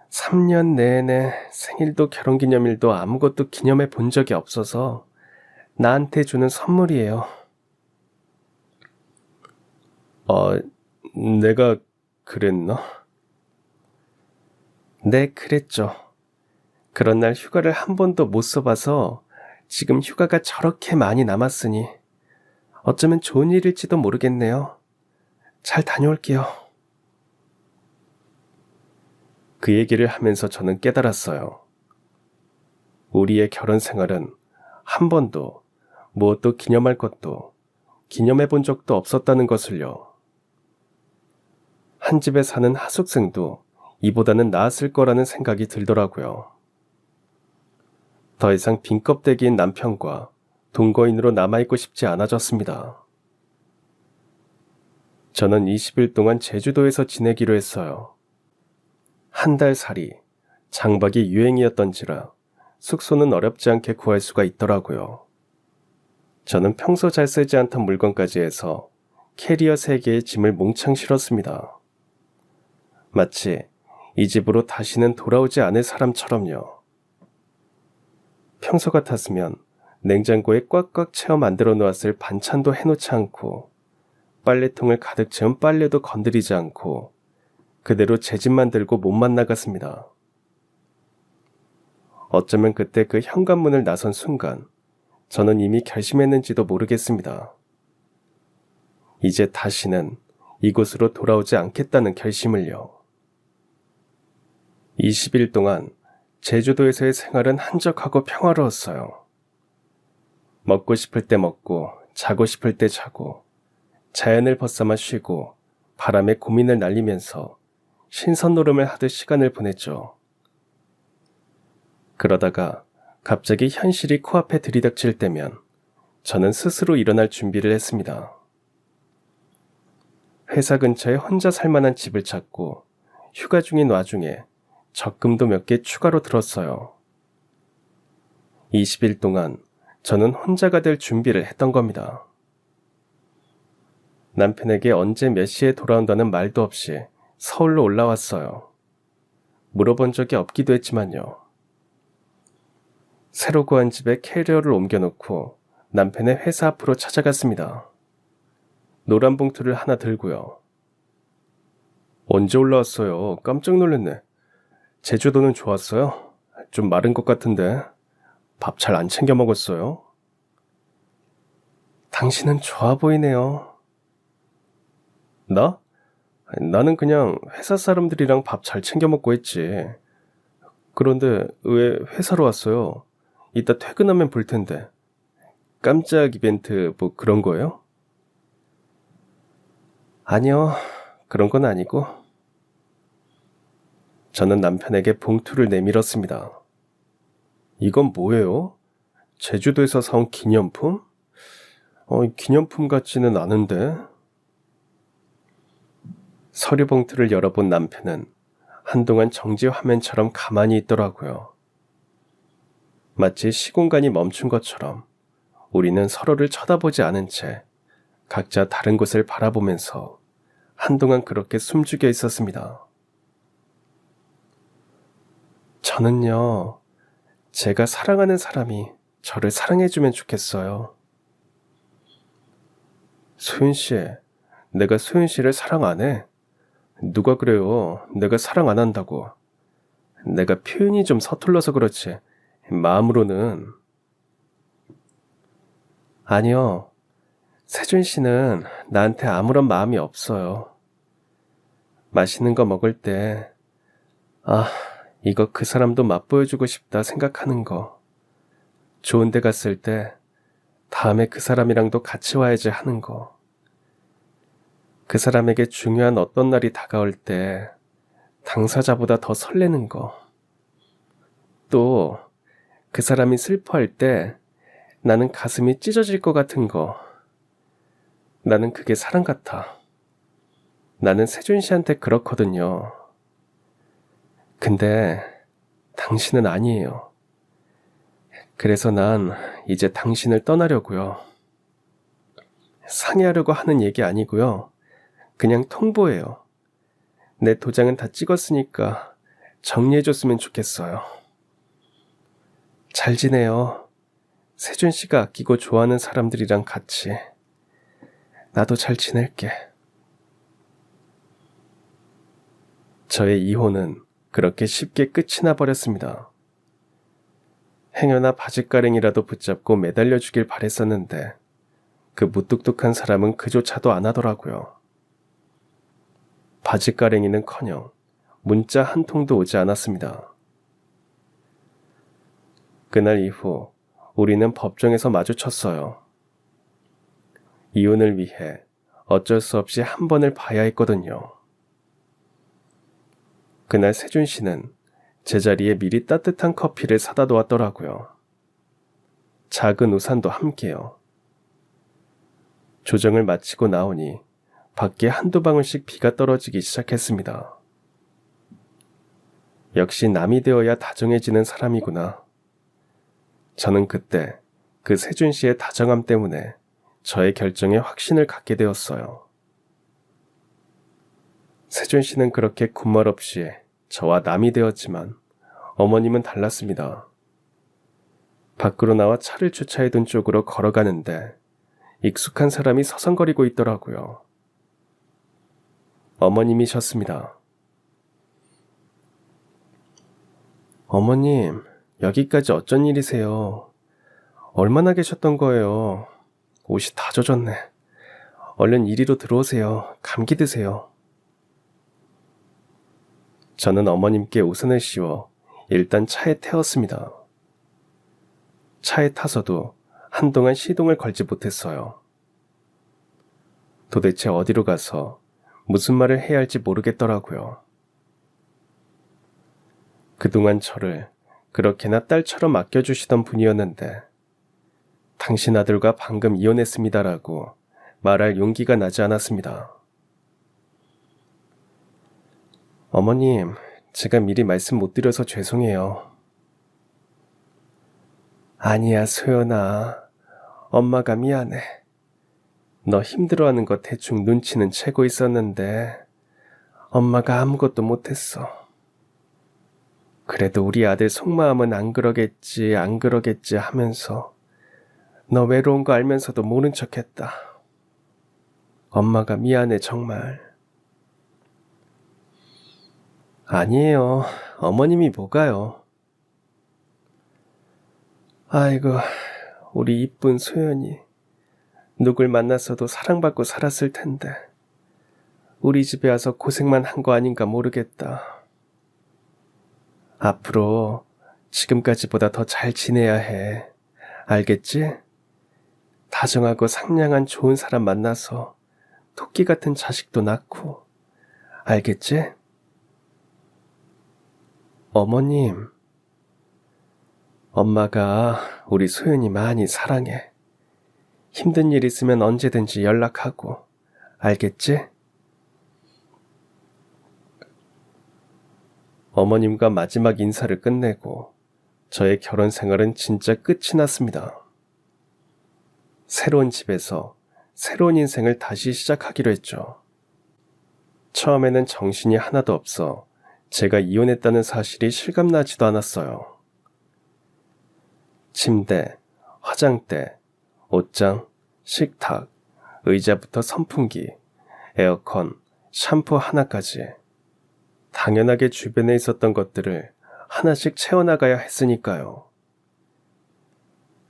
3년 내내 생일도 결혼기념일도 아무것도 기념해 본 적이 없어서 나한테 주는 선물이에요. 내가 그랬나? 네, 그랬죠. 그런 날 휴가를 한 번도 못 써봐서 지금 휴가가 저렇게 많이 남았으니 어쩌면 좋은 일일지도 모르겠네요. 잘 다녀올게요. 그 얘기를 하면서 저는 깨달았어요. 우리의 결혼 생활은 한 번도 무엇도 기념할 것도 기념해 본 적도 없었다는 것을요. 한 집에 사는 하숙생도 이보다는 나았을 거라는 생각이 들더라고요. 더 이상 빈 껍데기인 남편과 동거인으로 남아있고 싶지 않아졌습니다. 저는 20일 동안 제주도에서 지내기로 했어요. 한 달 살이, 장박이 유행이었던지라 숙소는 어렵지 않게 구할 수가 있더라고요. 저는 평소 잘 쓰지 않던 물건까지 해서 캐리어 3개의 짐을 몽창 실었습니다. 마치 이 집으로 다시는 돌아오지 않을 사람처럼요. 평소 같았으면 냉장고에 꽉꽉 채워 만들어 놓았을 반찬도 해놓지 않고 빨래통을 가득 채운 빨래도 건드리지 않고 그대로 제 집만 들고 몸만 나갔습니다. 어쩌면 그때 그 현관문을 나선 순간 저는 이미 결심했는지도 모르겠습니다. 이제 다시는 이곳으로 돌아오지 않겠다는 결심을요. 20일 동안 제주도에서의 생활은 한적하고 평화로웠어요. 먹고 싶을 때 먹고 자고 싶을 때 자고 자연을 벗삼아 쉬고 바람에 고민을 날리면서 신선놀음을 하듯 시간을 보냈죠. 그러다가 갑자기 현실이 코앞에 들이닥칠 때면 저는 스스로 일어날 준비를 했습니다. 회사 근처에 혼자 살 만한 집을 찾고 휴가 중인 와중에 적금도 몇 개 추가로 들었어요. 20일 동안 저는 혼자가 될 준비를 했던 겁니다. 남편에게 언제 몇 시에 돌아온다는 말도 없이 서울로 올라왔어요. 물어본 적이 없기도 했지만요. 새로 구한 집에 캐리어를 옮겨놓고 남편의 회사 앞으로 찾아갔습니다. 노란 봉투를 하나 들고요. 언제 올라왔어요? 깜짝 놀랐네. 제주도는 좋았어요? 좀 마른 것 같은데 밥 잘 안 챙겨 먹었어요? 당신은 좋아 보이네요. 나? 나는 그냥 회사 사람들이랑 밥 잘 챙겨 먹고 했지. 그런데 왜 회사로 왔어요? 이따 퇴근하면 볼 텐데. 깜짝 이벤트 뭐 그런 거예요? 아니요, 그런 건 아니고. 저는 남편에게 봉투를 내밀었습니다. 이건 뭐예요? 제주도에서 사온 기념품? 기념품 같지는 않은데. 서류 봉투를 열어본 남편은 한동안 정지 화면처럼 가만히 있더라고요. 마치 시공간이 멈춘 것처럼 우리는 서로를 쳐다보지 않은 채 각자 다른 곳을 바라보면서 한동안 그렇게 숨죽여 있었습니다. 저는요, 제가 사랑하는 사람이 저를 사랑해주면 좋겠어요. 소윤 씨, 내가 소윤 씨를 사랑 안 해? 누가 그래요? 내가 사랑 안 한다고. 내가 표현이 좀 서툴러서 그렇지. 마음으로는. 아니요. 세준 씨는 나한테 아무런 마음이 없어요. 맛있는 거 먹을 때, 이거 그 사람도 맛보여주고 싶다 생각하는 거. 좋은 데 갔을 때, 다음에 그 사람이랑도 같이 와야지 하는 거. 그 사람에게 중요한 어떤 날이 다가올 때, 당사자보다 더 설레는 거. 또, 그 사람이 슬퍼할 때, 나는 가슴이 찢어질 것 같은 거. 나는 그게 사랑 같아. 나는 세준 씨한테 그렇거든요. 근데 당신은 아니에요. 그래서 난 이제 당신을 떠나려고요. 상의하려고 하는 얘기 아니고요. 그냥 통보예요. 내 도장은 다 찍었으니까 정리해줬으면 좋겠어요. 잘 지내요. 세준 씨가 아끼고 좋아하는 사람들이랑 같이. 나도 잘 지낼게. 저의 이혼은 그렇게 쉽게 끝이 나버렸습니다. 행여나 바짓가랭이라도 붙잡고 매달려 주길 바랬었는데 그 무뚝뚝한 사람은 그조차도 안 하더라고요. 바짓가랭이는커녕 문자 한 통도 오지 않았습니다. 그날 이후 우리는 법정에서 마주쳤어요. 이혼을 위해 어쩔 수 없이 한 번을 봐야 했거든요. 그날 세준 씨는 제자리에 미리 따뜻한 커피를 사다 놓았더라고요. 작은 우산도 함께요. 조정을 마치고 나오니 밖에 한두 방울씩 비가 떨어지기 시작했습니다. 역시 남이 되어야 다정해지는 사람이구나. 저는 그때 그 세준 씨의 다정함 때문에 저의 결정에 확신을 갖게 되었어요. 세준 씨는 그렇게 군말 없이 저와 남이 되었지만 어머님은 달랐습니다. 밖으로 나와 차를 주차해둔 쪽으로 걸어가는데 익숙한 사람이 서성거리고 있더라고요. 어머님이셨습니다. 어머님, 여기까지 어쩐 일이세요? 얼마나 계셨던 거예요? 옷이 다 젖었네. 얼른 이리로 들어오세요. 감기 드세요. 저는 어머님께 우산을 씌워 일단 차에 태웠습니다. 차에 타서도 한동안 시동을 걸지 못했어요. 도대체 어디로 가서 무슨 말을 해야 할지 모르겠더라고요. 그동안 저를 그렇게나 딸처럼 아껴주시던 분이었는데 당신 아들과 방금 이혼했습니다라고 말할 용기가 나지 않았습니다. 어머님, 제가 미리 말씀 못 드려서 죄송해요. 아니야, 소연아. 엄마가 미안해. 너 힘들어하는 거 대충 눈치는 채고 있었는데 엄마가 아무것도 못했어. 그래도 우리 아들 속마음은 안 그러겠지 하면서 너 외로운 거 알면서도 모른 척했다. 엄마가 미안해, 정말. 아니에요. 어머님이 뭐가요. 아이고, 우리 이쁜 소연이 누굴 만났어도 사랑받고 살았을 텐데 우리 집에 와서 고생만 한 거 아닌가 모르겠다. 앞으로 지금까지보다 더 잘 지내야 해. 알겠지? 다정하고 상냥한 좋은 사람 만나서 토끼 같은 자식도 낳고. 알겠지? 어머님, 엄마가 우리 소연이 많이 사랑해. 힘든 일 있으면 언제든지 연락하고. 알겠지? 어머님과 마지막 인사를 끝내고 저의 결혼 생활은 진짜 끝이 났습니다. 새로운 집에서 새로운 인생을 다시 시작하기로 했죠. 처음에는 정신이 하나도 없어 제가 이혼했다는 사실이 실감나지도 않았어요. 침대, 화장대, 옷장, 식탁, 의자부터 선풍기, 에어컨, 샴푸 하나까지 당연하게 주변에 있었던 것들을 하나씩 채워나가야 했으니까요.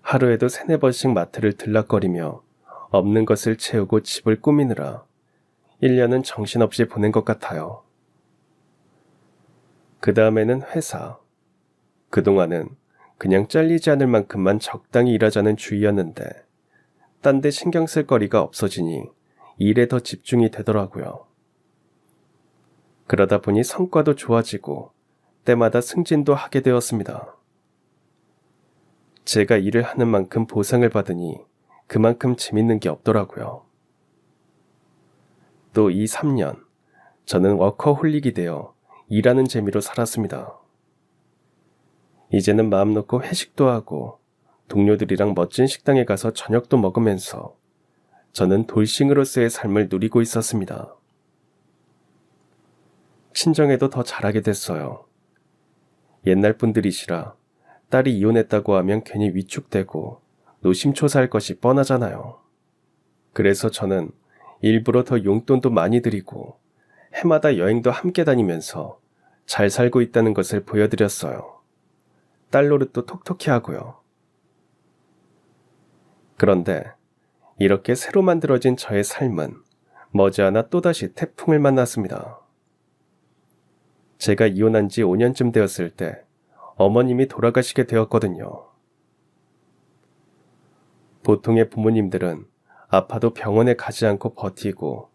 하루에도 3-4번씩 마트를 들락거리며 없는 것을 채우고 집을 꾸미느라 1년은 정신없이 보낸 것 같아요. 그 다음에는 회사. 그동안은 그냥 잘리지 않을 만큼만 적당히 일하자는 주의였는데 딴 데 신경 쓸 거리가 없어지니 일에 더 집중이 되더라고요. 그러다 보니 성과도 좋아지고 때마다 승진도 하게 되었습니다. 제가 일을 하는 만큼 보상을 받으니 그만큼 재밌는 게 없더라고요. 또 이 3년 저는 워커홀릭이 되어 일하는 재미로 살았습니다. 이제는 마음 놓고 회식도 하고 동료들이랑 멋진 식당에 가서 저녁도 먹으면서 저는 돌싱으로서의 삶을 누리고 있었습니다. 친정에도 더 잘하게 됐어요. 옛날 분들이시라 딸이 이혼했다고 하면 괜히 위축되고 노심초사할 것이 뻔하잖아요. 그래서 저는 일부러 더 용돈도 많이 드리고 해마다 여행도 함께 다니면서 잘 살고 있다는 것을 보여드렸어요. 딸 노릇도 톡톡히 하고요. 그런데 이렇게 새로 만들어진 저의 삶은 머지않아 또다시 태풍을 만났습니다. 제가 이혼한 지 5년쯤 되었을 때 어머님이 돌아가시게 되었거든요. 보통의 부모님들은 아파도 병원에 가지 않고 버티고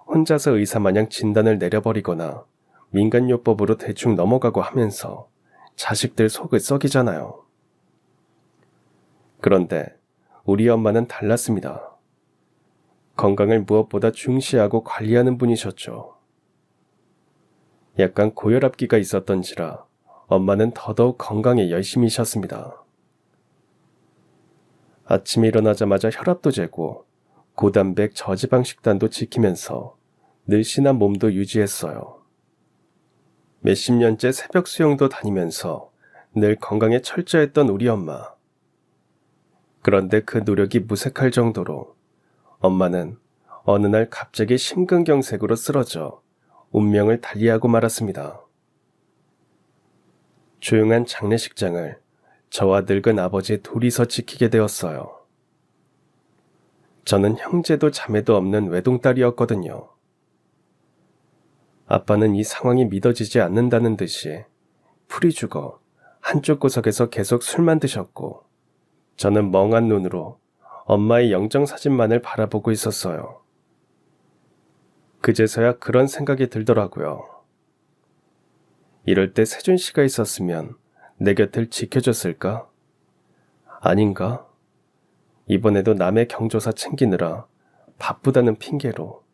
혼자서 의사마냥 진단을 내려버리거나 민간요법으로 대충 넘어가고 하면서 자식들 속을 썩이잖아요. 그런데 우리 엄마는 달랐습니다. 건강을 무엇보다 중시하고 관리하는 분이셨죠. 약간 고혈압기가 있었던지라 엄마는 더더욱 건강에 열심히셨습니다. 아침에 일어나자마자 혈압도 재고 고단백 저지방 식단도 지키면서 늘씬한 몸도 유지했어요. 몇십 년째 새벽 수영도 다니면서 늘 건강에 철저했던 우리 엄마. 그런데 그 노력이 무색할 정도로 엄마는 어느 날 갑자기 심근경색으로 쓰러져 운명을 달리하고 말았습니다. 조용한 장례식장을 저와 늙은 아버지 둘이서 지키게 되었어요. 저는 형제도 자매도 없는 외동딸이었거든요. 아빠는 이 상황이 믿어지지 않는다는 듯이 풀이 죽어 한쪽 구석에서 계속 술만 드셨고 저는 멍한 눈으로 엄마의 영정사진만을 바라보고 있었어요. 그제서야 그런 생각이 들더라고요. 이럴 때 세준 씨가 있었으면 내 곁을 지켜줬을까? 아닌가? 이번에도 남의 경조사 챙기느라 바쁘다는 핑계로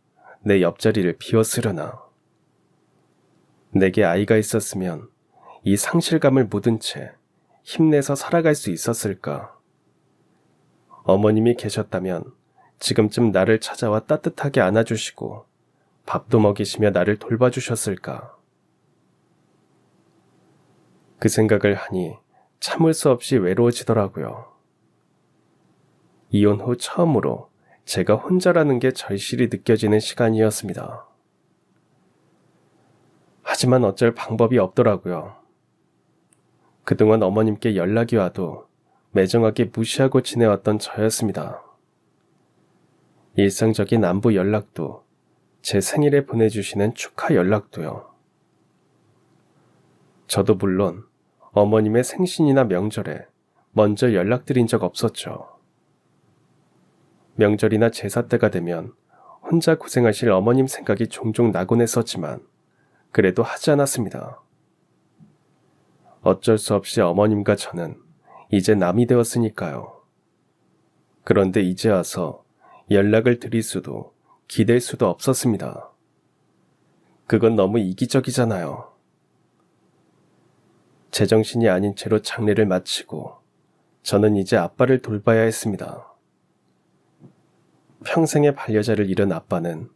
내 옆자리를 비웠으려나? 내게 아이가 있었으면 이 상실감을 묻은 채 힘내서 살아갈 수 있었을까? 어머님이 계셨다면 지금쯤 나를 찾아와 따뜻하게 안아주시고 밥도 먹이시며 나를 돌봐주셨을까? 그 생각을 하니 참을 수 없이 외로워지더라고요. 이혼 후 처음으로 제가 혼자라는 게 절실히 느껴지는 시간이었습니다. 하지만 어쩔 방법이 없더라고요. 그동안 어머님께 연락이 와도 매정하게 무시하고 지내왔던 저였습니다. 일상적인 안부 연락도 제 생일에 보내주시는 축하 연락도요. 저도 물론 어머님의 생신이나 명절에 먼저 연락드린 적 없었죠. 명절이나 제사 때가 되면 혼자 고생하실 어머님 생각이 종종 나곤 했었지만 그래도 하지 않았습니다. 어쩔 수 없이 어머님과 저는 이제 남이 되었으니까요. 그런데 이제 와서 연락을 드릴 수도 기댈 수도 없었습니다. 그건 너무 이기적이잖아요. 제정신이 아닌 채로 장례를 마치고 저는 이제 아빠를 돌봐야 했습니다. 평생의 반려자를 잃은 아빠는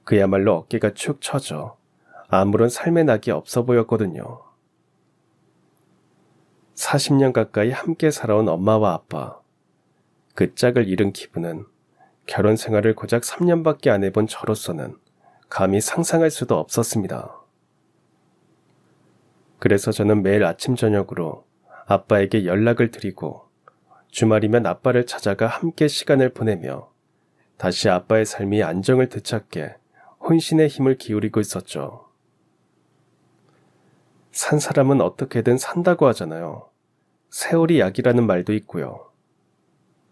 그야말로 어깨가 축 처져 아무런 삶의 낙이 없어 보였거든요. 40년 가까이 함께 살아온 엄마와 아빠, 그 짝을 잃은 기분은 결혼 생활을 고작 3년밖에 안 해본 저로서는 감히 상상할 수도 없었습니다. 그래서 저는 매일 아침 저녁으로 아빠에게 연락을 드리고 주말이면 아빠를 찾아가 함께 시간을 보내며 다시 아빠의 삶이 안정을 되찾게 혼신의 힘을 기울이고 있었죠. 산 사람은 어떻게든 산다고 하잖아요. 세월이 약이라는 말도 있고요.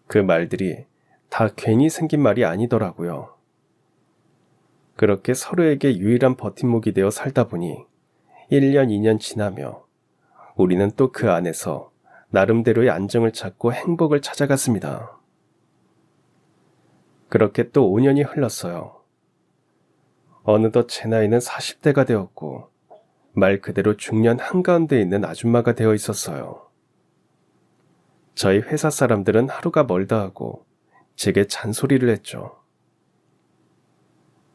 그 말들이 다 괜히 생긴 말이 아니더라고요. 그렇게 서로에게 유일한 버팀목이 되어 살다 보니 1년, 2년 지나며 우리는 또 그 안에서 나름대로의 안정을 찾고 행복을 찾아갔습니다. 그렇게 또 5년이 흘렀어요. 어느덧 제 나이는 40대가 되었고 말 그대로 중년 한가운데 있는 아줌마가 되어 있었어요. 저희 회사 사람들은 하루가 멀다 하고 제게 잔소리를 했죠.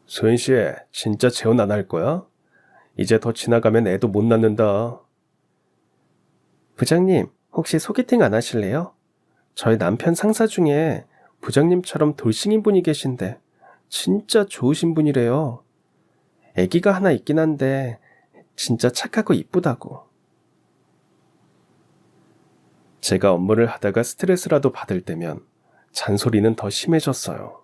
소연 씨, 진짜 재혼 안 할 거야? 이제 더 지나가면 애도 못 낳는다. 부장님, 혹시 소개팅 안 하실래요? 저희 남편 상사 중에 부장님처럼 돌싱인 분이 계신데 진짜 좋으신 분이래요. 아기가 하나 있긴 한데 진짜 착하고 이쁘다고. 제가 업무를 하다가 스트레스라도 받을 때면 잔소리는 더 심해졌어요.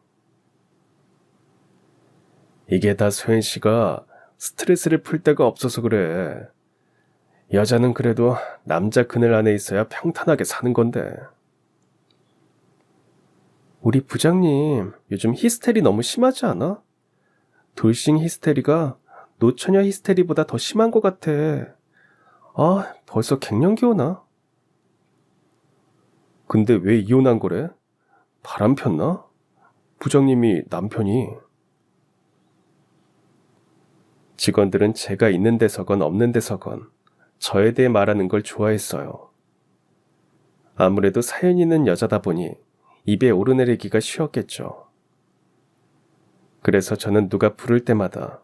이게 다 소연 씨가 스트레스를 풀 데가 없어서 그래. 여자는 그래도 남자 그늘 안에 있어야 평탄하게 사는 건데. 우리 부장님 요즘 히스테리 너무 심하지 않아? 돌싱 히스테리가 노처녀 히스테리보다 더 심한 것 같아. 아, 벌써 갱년기 오나? 근데 왜 이혼한 거래? 바람 폈나? 부장님이 남편이. 직원들은 제가 있는 데서건 없는 데서건 저에 대해 말하는 걸 좋아했어요. 아무래도 사연 있는 여자다 보니 입에 오르내리기가 쉬웠겠죠. 그래서 저는 누가 부를 때마다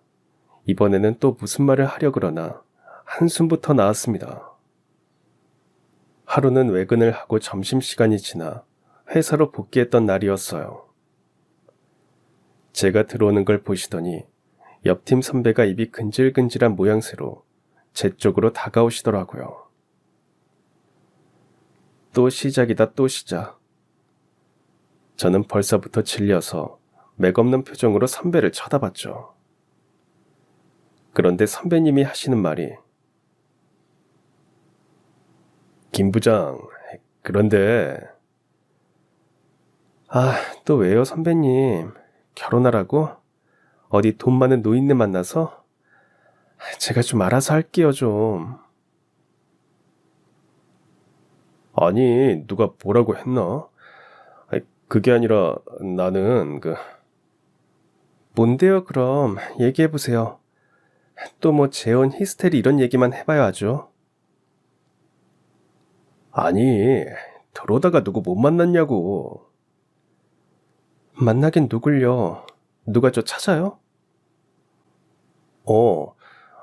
이번에는 또 무슨 말을 하려 그러나 한숨부터 나왔습니다. 하루는 외근을 하고 점심시간이 지나 회사로 복귀했던 날이었어요. 제가 들어오는 걸 보시더니 옆팀 선배가 입이 근질근질한 모양새로 제 쪽으로 다가오시더라고요. 또 시작이다 또 시작. 저는 벌써부터 질려서 맥없는 표정으로 선배를 쳐다봤죠. 그런데 선배님이 하시는 말이 김 부장, 그런데 또 왜요 선배님? 결혼하라고? 어디 돈 많은 노인네 만나서? 제가 좀 알아서 할게요 좀. 아니 누가 뭐라고 했나? 그게 아니라 나는 뭔데요 그럼 얘기해보세요. 또 뭐 재혼 히스테리 이런 얘기만 해봐야 하죠. 아니 들어오다가 누구 못 만났냐고. 만나긴 누굴요? 누가 저 찾아요?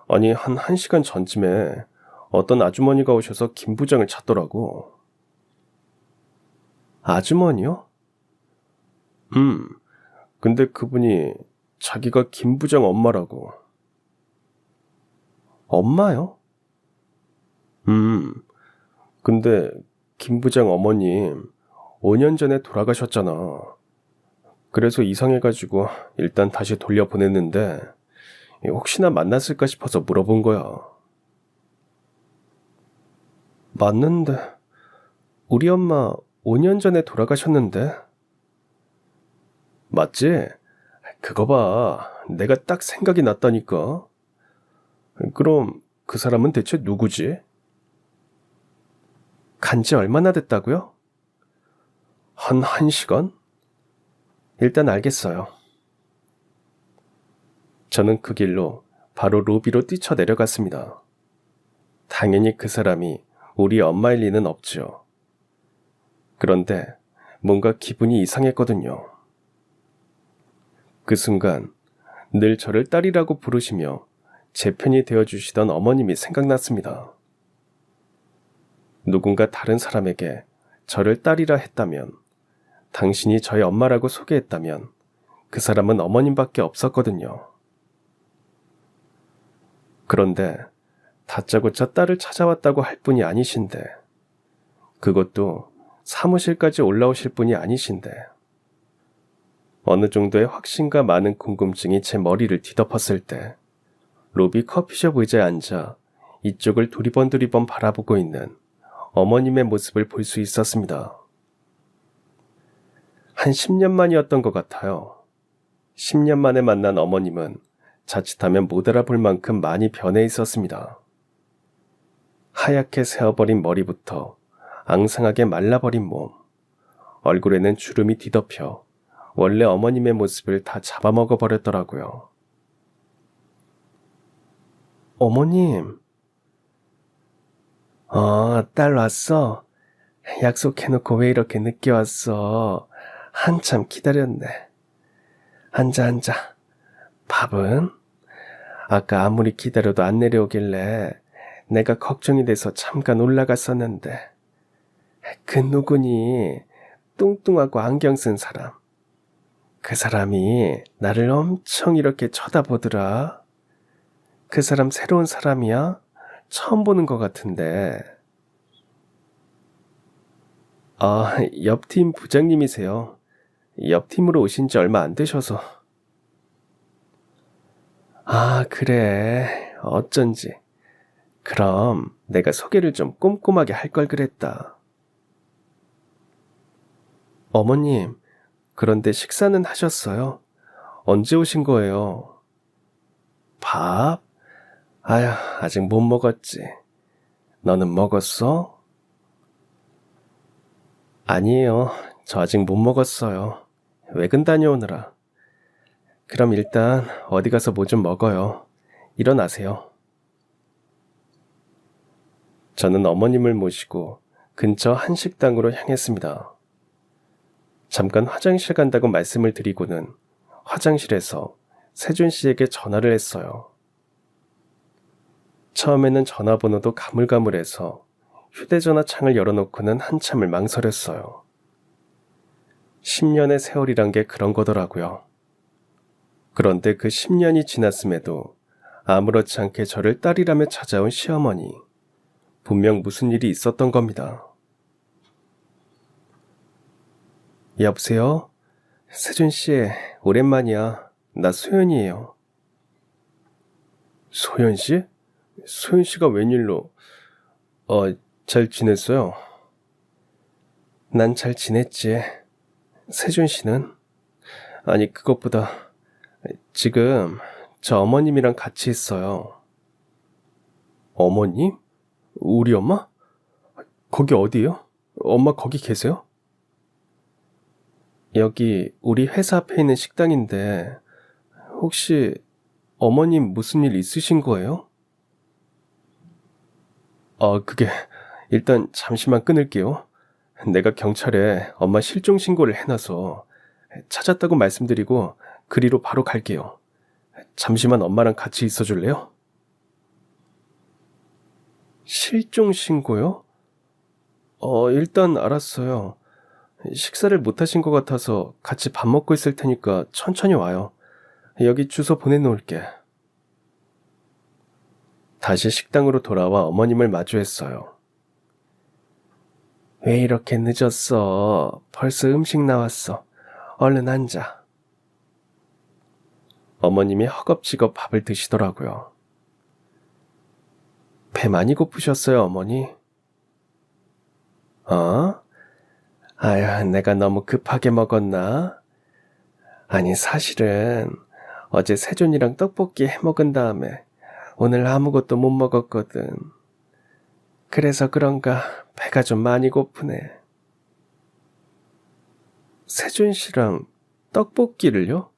아니 한 1시간 전쯤에 어떤 아주머니가 오셔서 김 부장을 찾더라고. 아주머니요? 근데 그분이 자기가 김 부장 엄마라고. 엄마요? 근데 김 부장 어머님 5년 전에 돌아가셨잖아. 그래서 이상해가지고 일단 다시 돌려보냈는데 혹시나 만났을까 싶어서 물어본 거야. 맞는데 우리 엄마 5년 전에 돌아가셨는데? 맞지? 그거 봐. 내가 딱 생각이 났다니까. 그럼 그 사람은 대체 누구지? 간지 얼마나 됐다고요? 한 1시간? 일단 알겠어요. 저는 그 길로 바로 로비로 뛰쳐내려갔습니다. 당연히 그 사람이 우리 엄마일 리는 없죠. 그런데 뭔가 기분이 이상했거든요. 그 순간 늘 저를 딸이라고 부르시며 제 편이 되어주시던 어머님이 생각났습니다. 누군가 다른 사람에게 저를 딸이라 했다면, 당신이 저의 엄마라고 소개했다면 그 사람은 어머님밖에 없었거든요. 그런데 다짜고짜 딸을 찾아왔다고 할 분이 아니신데, 그것도 사무실까지 올라오실 분이 아니신데, 어느 정도의 확신과 많은 궁금증이 제 머리를 뒤덮었을 때 로비 커피숍 의자에 앉아 이쪽을 두리번두리번 바라보고 있는 어머님의 모습을 볼 수 있었습니다. 한 10년 만이었던 것 같아요. 10년 만에 만난 어머님은 자칫하면 못 알아볼 만큼 많이 변해 있었습니다. 하얗게 새어버린 머리부터 앙상하게 말라버린 몸, 얼굴에는 주름이 뒤덮여 원래 어머님의 모습을 다 잡아먹어버렸더라고요. 어머님. 딸 왔어? 약속해놓고 왜 이렇게 늦게 왔어? 한참 기다렸네. 앉아. 밥은? 아까 아무리 기다려도 안 내려오길래 내가 걱정이 돼서 잠깐 올라갔었는데. 그 누구니? 뚱뚱하고 안경 쓴 사람. 그 사람이 나를 엄청 이렇게 쳐다보더라. 그 사람 새로운 사람이야? 처음 보는 것 같은데. 옆팀 부장님이세요. 옆팀으로 오신 지 얼마 안 되셔서. 아, 그래. 어쩐지. 그럼 내가 소개를 좀 꼼꼼하게 할 걸 그랬다. 어머님, 그런데 식사는 하셨어요? 언제 오신 거예요? 밥? 아휴, 아직 못 먹었지. 너는 먹었어? 아니에요. 저 아직 못 먹었어요. 외근 다녀오느라. 그럼 일단 어디 가서 뭐 좀 먹어요. 일어나세요. 저는 어머님을 모시고 근처 한식당으로 향했습니다. 잠깐 화장실 간다고 말씀을 드리고는 화장실에서 세준 씨에게 전화를 했어요. 처음에는 전화번호도 가물가물해서 휴대전화 창을 열어놓고는 한참을 망설였어요. 10년의 세월이란 게 그런 거더라고요. 그런데 그 10년이 지났음에도 아무렇지 않게 저를 딸이라며 찾아온 시어머니. 분명 무슨 일이 있었던 겁니다. 여보세요? 세준 씨, 오랜만이야. 나 소연이에요. 소연 씨? 소연 씨가 웬일로? 잘 지냈어요? 난 잘 지냈지. 세준 씨는? 아니, 그것보다 지금 저 어머님이랑 같이 있어요. 어머님? 우리 엄마? 거기 어디요? 엄마 거기 계세요? 여기 우리 회사 앞에 있는 식당인데 혹시 어머님 무슨 일 있으신 거예요? 그게 일단 잠시만 끊을게요. 내가 경찰에 엄마 실종 신고를 해놔서 찾았다고 말씀드리고 그리로 바로 갈게요. 잠시만 엄마랑 같이 있어 줄래요? 실종 신고요? 일단 알았어요. 식사를 못 하신 것 같아서 같이 밥 먹고 있을 테니까 천천히 와요. 여기 주소 보내놓을게. 다시 식당으로 돌아와 어머님을 마주했어요. 왜 이렇게 늦었어? 벌써 음식 나왔어. 얼른 앉아. 어머님이 허겁지겁 밥을 드시더라고요. 배 많이 고프셨어요, 어머니? 아휴, 내가 너무 급하게 먹었나? 아니, 사실은 어제 세준이랑 떡볶이 해 먹은 다음에 오늘 아무것도 못 먹었거든. 그래서 그런가 배가 좀 많이 고프네. 세준 씨랑 떡볶이를요?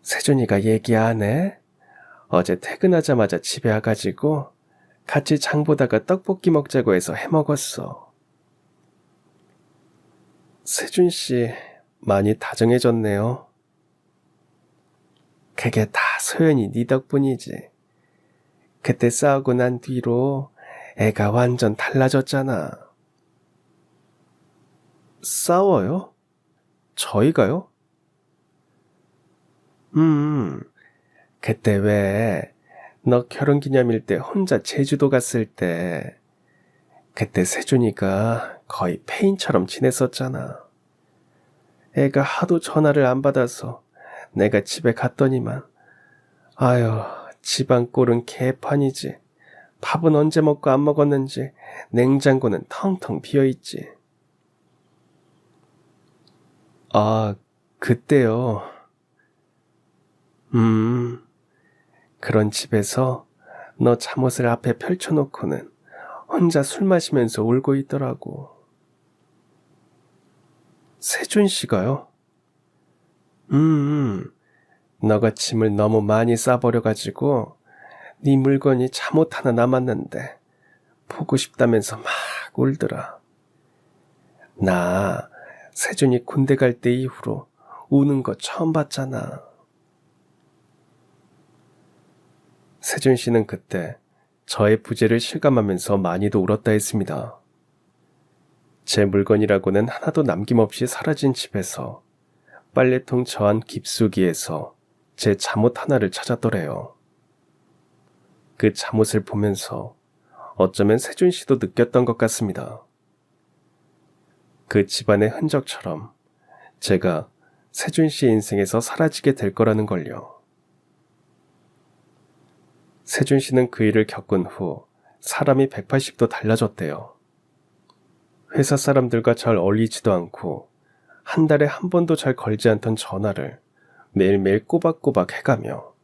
세준이가 얘기 안 해? 어제 퇴근하자마자 집에 와가지고 같이 장 보다가 떡볶이 먹자고 해서 해 먹었어. 세준 씨 많이 다정해졌네요. 그게 다 소연이 네 덕분이지. 그때 싸우고 난 뒤로 애가 완전 달라졌잖아. 싸워요? 저희가요? 그때 왜 너 결혼기념일 때 혼자 제주도 갔을 때 그때 세준이가 거의 페인처럼 지냈었잖아. 애가 하도 전화를 안 받아서 내가 집에 갔더니만 아유, 집안 꼴은 개판이지. 밥은 언제 먹고 안 먹었는지 냉장고는 텅텅 비어있지. 그때요. 그런 집에서 너 잠옷을 앞에 펼쳐놓고는 혼자 술 마시면서 울고 있더라고. 세준 씨가요? 너가 짐을 너무 많이 싸버려가지고 네 물건이 잠옷 하나 남았는데 보고 싶다면서 막 울더라. 나 세준이 군대 갈 때 이후로 우는 거 처음 봤잖아. 세준 씨는 그때 저의 부재를 실감하면서 많이도 울었다 했습니다. 제 물건이라고는 하나도 남김없이 사라진 집에서 빨래통 저 안 깊숙이에서 제 잠옷 하나를 찾았더래요. 그 잠옷을 보면서 어쩌면 세준 씨도 느꼈던 것 같습니다. 그 집안의 흔적처럼 제가 세준 씨 인생에서 사라지게 될 거라는 걸요. 세준 씨는 그 일을 겪은 후 사람이 180도 달라졌대요. 회사 사람들과 잘 어울리지도 않고 한 달에 한 번도 잘 걸지 않던 전화를 매일매일 꼬박꼬박 해가며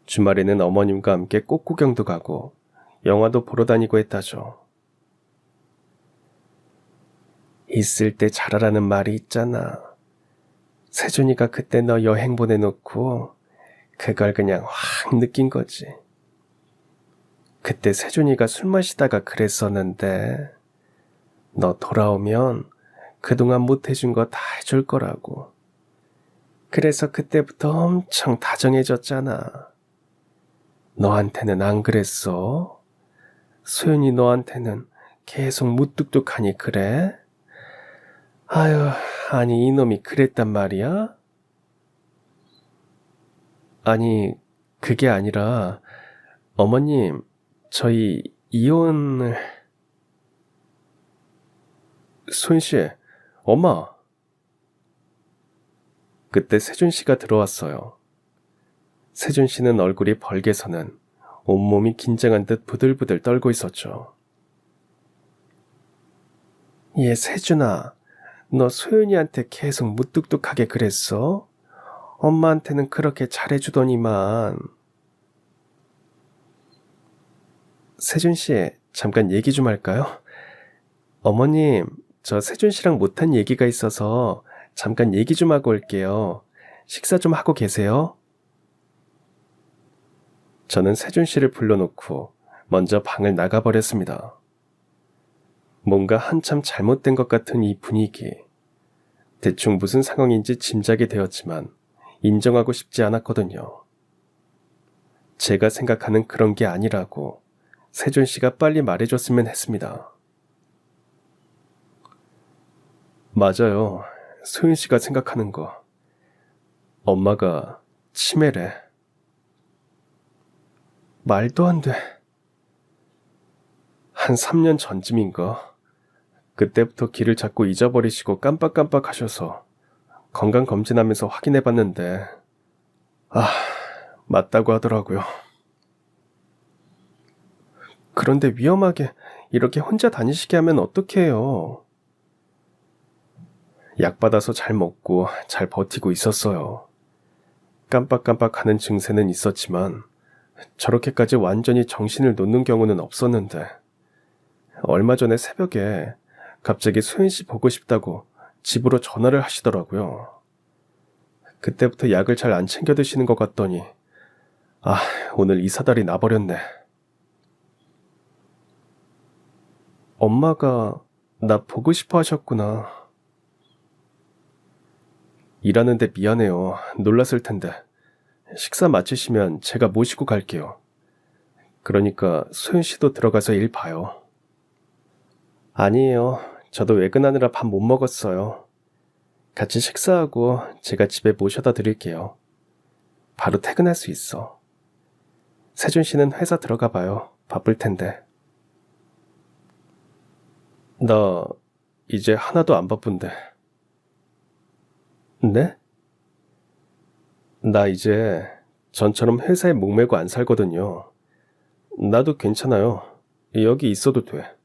주말에는 어머님과 함께 꽃구경도 가고 영화도 보러 다니고 했다죠. 있을 때 잘하라는 말이 있잖아. 세준이가 그때 너 여행 보내놓고 그걸 그냥 확 느낀 거지. 그때 세준이가 술 마시다가 그랬었는데 너 돌아오면 그동안 못해준 거 다 해줄 거라고. 그래서 그때부터 엄청 다정해졌잖아. 너한테는 안 그랬어? 소연이 너한테는 계속 무뚝뚝하니 그래? 아유, 아니 이놈이 그랬단 말이야? 아니, 그게 아니라 어머님, 저희 이혼을... 소연씨, 엄마. 그때 세준씨가 들어왔어요. 세준씨는 얼굴이 벌게서는 온몸이 긴장한 듯 부들부들 떨고 있었죠. 얘 세준아, 너 소연이한테 계속 무뚝뚝하게 그랬어? 엄마한테는 그렇게 잘해주더니만. 세준씨, 잠깐 얘기 좀 할까요? 어머님, 저 세준씨랑 못한 얘기가 있어서 잠깐 얘기 좀 하고 올게요. 식사 좀 하고 계세요? 저는 세준씨를 불러놓고 먼저 방을 나가버렸습니다. 뭔가 한참 잘못된 것 같은 이 분위기. 대충 무슨 상황인지 짐작이 되었지만 인정하고 싶지 않았거든요. 제가 생각하는 그런 게 아니라고 세준씨가 빨리 말해줬으면 했습니다. 맞아요. 소윤씨가 생각하는 거. 엄마가 치매래. 말도 안 돼. 한 3년 전쯤인가. 그때부터 길을 자꾸 잊어버리시고 깜빡깜빡 하셔서 건강검진하면서 확인해봤는데 맞다고 하더라고요. 그런데 위험하게 이렇게 혼자 다니시게 하면 어떡해요. 약 받아서 잘 먹고 잘 버티고 있었어요. 깜빡깜빡하는 증세는 있었지만 저렇게까지 완전히 정신을 놓는 경우는 없었는데 얼마 전에 새벽에 갑자기 소연씨 보고 싶다고 집으로 전화를 하시더라고요. 그때부터 약을 잘 안 챙겨 드시는 것 같더니 오늘 이사달이 나버렸네. 엄마가 나 보고 싶어 하셨구나. 일하는데 미안해요. 놀랐을 텐데. 식사 마치시면 제가 모시고 갈게요. 그러니까 소연씨도 들어가서 일 봐요. 아니에요. 저도 외근하느라 밥 못 먹었어요. 같이 식사하고 제가 집에 모셔다 드릴게요. 바로 퇴근할 수 있어. 세준씨는 회사 들어가 봐요. 바쁠 텐데. 나 이제 하나도 안 바쁜데. 네? 나 이제 전처럼 회사에 목매고 안 살거든요. 나도 괜찮아요. 여기 있어도 돼.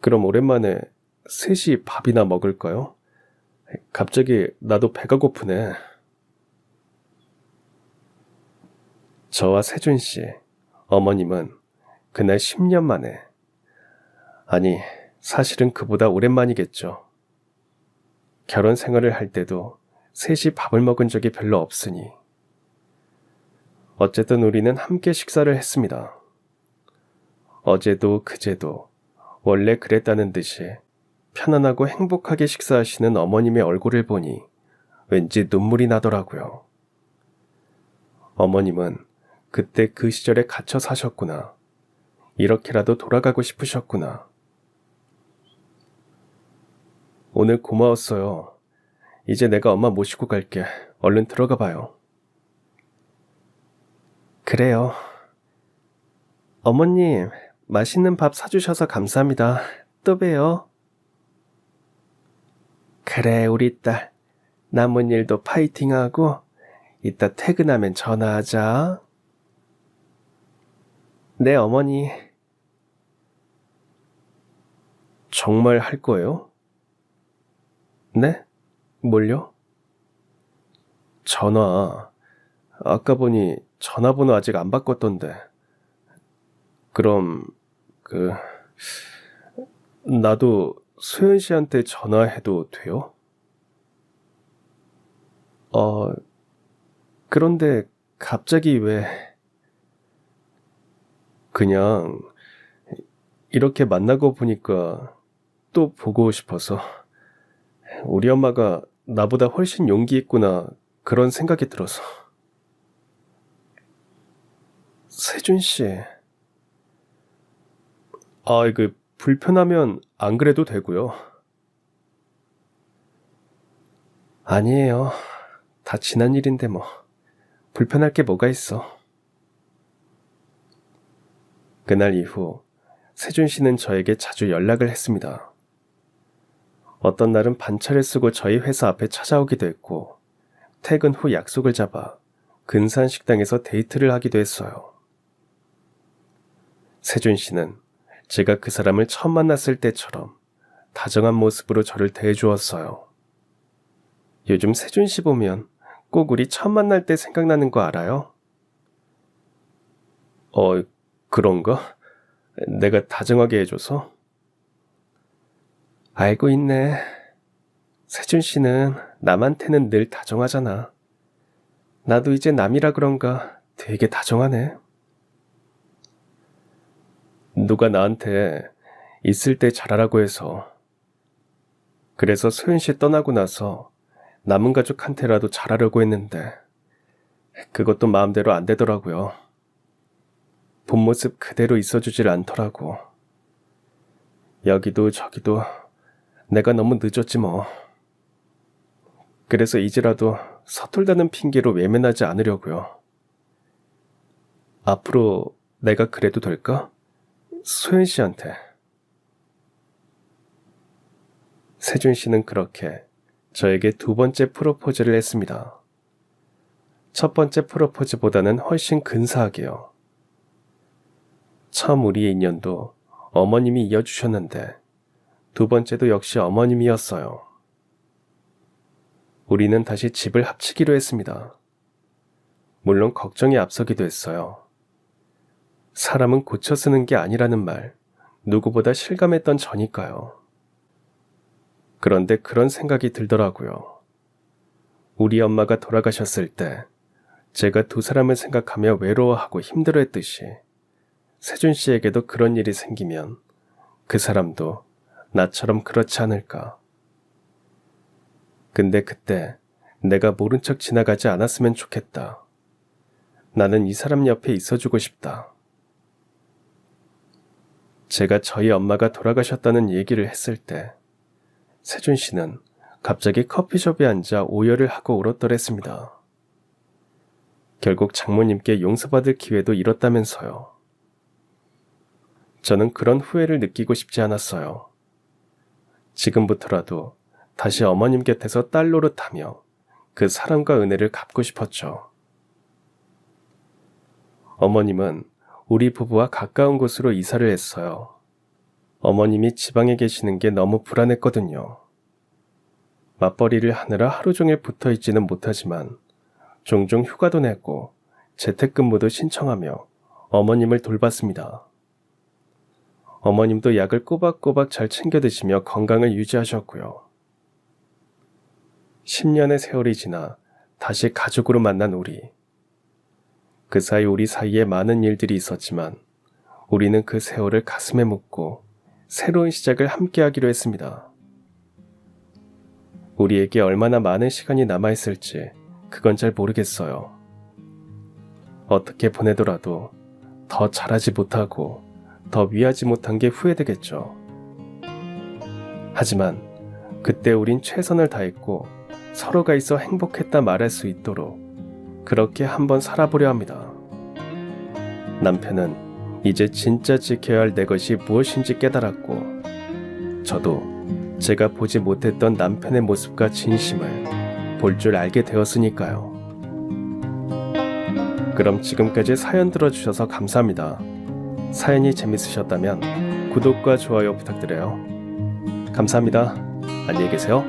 그럼 오랜만에 셋이 밥이나 먹을까요? 갑자기 나도 배가 고프네. 저와 세준씨, 어머님은 그날 10년 만에, 아니 사실은 그보다 오랜만이겠죠. 결혼 생활을 할 때도 셋이 밥을 먹은 적이 별로 없으니 어쨌든 우리는 함께 식사를 했습니다. 어제도 그제도 원래 그랬다는 듯이 편안하고 행복하게 식사하시는 어머님의 얼굴을 보니 왠지 눈물이 나더라고요. 어머님은 그때 그 시절에 갇혀 사셨구나. 이렇게라도 돌아가고 싶으셨구나. 오늘 고마웠어요. 이제 내가 엄마 모시고 갈게. 얼른 들어가 봐요. 그래요. 어머님, 맛있는 밥 사주셔서 감사합니다. 또 봬요. 그래, 우리 딸. 남은 일도 파이팅하고 이따 퇴근하면 전화하자. 네, 어머니. 정말 할 거예요? 네? 뭘요? 전화. 아까 보니 전화번호 아직 안 바꿨던데. 그럼, 나도 소연 씨한테 전화해도 돼요? 그런데 갑자기 왜... 그냥 이렇게 만나고 보니까 또 보고 싶어서. 우리 엄마가 나보다 훨씬 용기 있구나 그런 생각이 들어서. 세준 씨. 불편하면 안 그래도 되고요. 아니에요. 다 지난 일인데 뭐. 불편할 게 뭐가 있어. 그날 이후 세준 씨는 저에게 자주 연락을 했습니다. 어떤 날은 반차를 쓰고 저희 회사 앞에 찾아오기도 했고, 퇴근 후 약속을 잡아 근사한 식당에서 데이트를 하기도 했어요. 세준 씨는 제가 그 사람을 처음 만났을 때처럼 다정한 모습으로 저를 대해주었어요. 요즘 세준 씨 보면 꼭 우리 처음 만날 때 생각나는 거 알아요? 그런가? 내가 다정하게 해줘서? 알고 있네. 세준 씨는 남한테는 늘 다정하잖아. 나도 이제 남이라 그런가 되게 다정하네. 누가 나한테 있을 때 잘하라고 해서. 그래서 소연 씨 떠나고 나서 남은 가족한테라도 잘하려고 했는데 그것도 마음대로 안 되더라고요. 본 모습 그대로 있어주질 않더라고. 여기도 저기도 내가 너무 늦었지 뭐. 그래서 이제라도 서툴다는 핑계로 외면하지 않으려고요. 앞으로 내가 그래도 될까? 소연 씨한테. 세준 씨는 그렇게 저에게 두 번째 프로포즈를 했습니다. 첫 번째 프로포즈보다는 훨씬 근사하게요. 처음 우리의 인연도 어머님이 이어주셨는데 두 번째도 역시 어머님이었어요. 우리는 다시 집을 합치기로 했습니다. 물론 걱정이 앞서기도 했어요. 사람은 고쳐 쓰는 게 아니라는 말, 누구보다 실감했던 저니까요. 그런데 그런 생각이 들더라고요. 우리 엄마가 돌아가셨을 때 제가 두 사람을 생각하며 외로워하고 힘들어했듯이 세준 씨에게도 그런 일이 생기면 그 사람도 나처럼 그렇지 않을까. 근데 그때 내가 모른 척 지나가지 않았으면 좋겠다. 나는 이 사람 옆에 있어주고 싶다. 제가 저희 엄마가 돌아가셨다는 얘기를 했을 때 세준 씨는 갑자기 커피숍에 앉아 오열을 하고 울었더랬습니다. 결국 장모님께 용서받을 기회도 잃었다면서요. 저는 그런 후회를 느끼고 싶지 않았어요. 지금부터라도 다시 어머님 곁에서 딸 노릇하며 그 사랑과 은혜를 갚고 싶었죠. 어머님은 우리 부부와 가까운 곳으로 이사를 했어요. 어머님이 지방에 계시는 게 너무 불안했거든요. 맞벌이를 하느라 하루 종일 붙어 있지는 못하지만 종종 휴가도 내고 재택근무도 신청하며 어머님을 돌봤습니다. 어머님도 약을 꼬박꼬박 잘 챙겨 드시며 건강을 유지하셨고요. 10년의 세월이 지나 다시 가족으로 만난 우리. 그 사이 우리 사이에 많은 일들이 있었지만 우리는 그 세월을 가슴에 묻고 새로운 시작을 함께 하기로 했습니다. 우리에게 얼마나 많은 시간이 남아있을지 그건 잘 모르겠어요. 어떻게 보내더라도 더 잘하지 못하고 더 위하지 못한 게 후회되겠죠. 하지만 그때 우린 최선을 다했고 서로가 있어 행복했다 말할 수 있도록 그렇게 한번 살아보려 합니다. 남편은 이제 진짜 지켜야 할 내 것이 무엇인지 깨달았고, 저도 제가 보지 못했던 남편의 모습과 진심을 볼 줄 알게 되었으니까요. 그럼 지금까지 사연 들어주셔서 감사합니다. 사연이 재밌으셨다면 구독과 좋아요 부탁드려요. 감사합니다. 안녕히 계세요.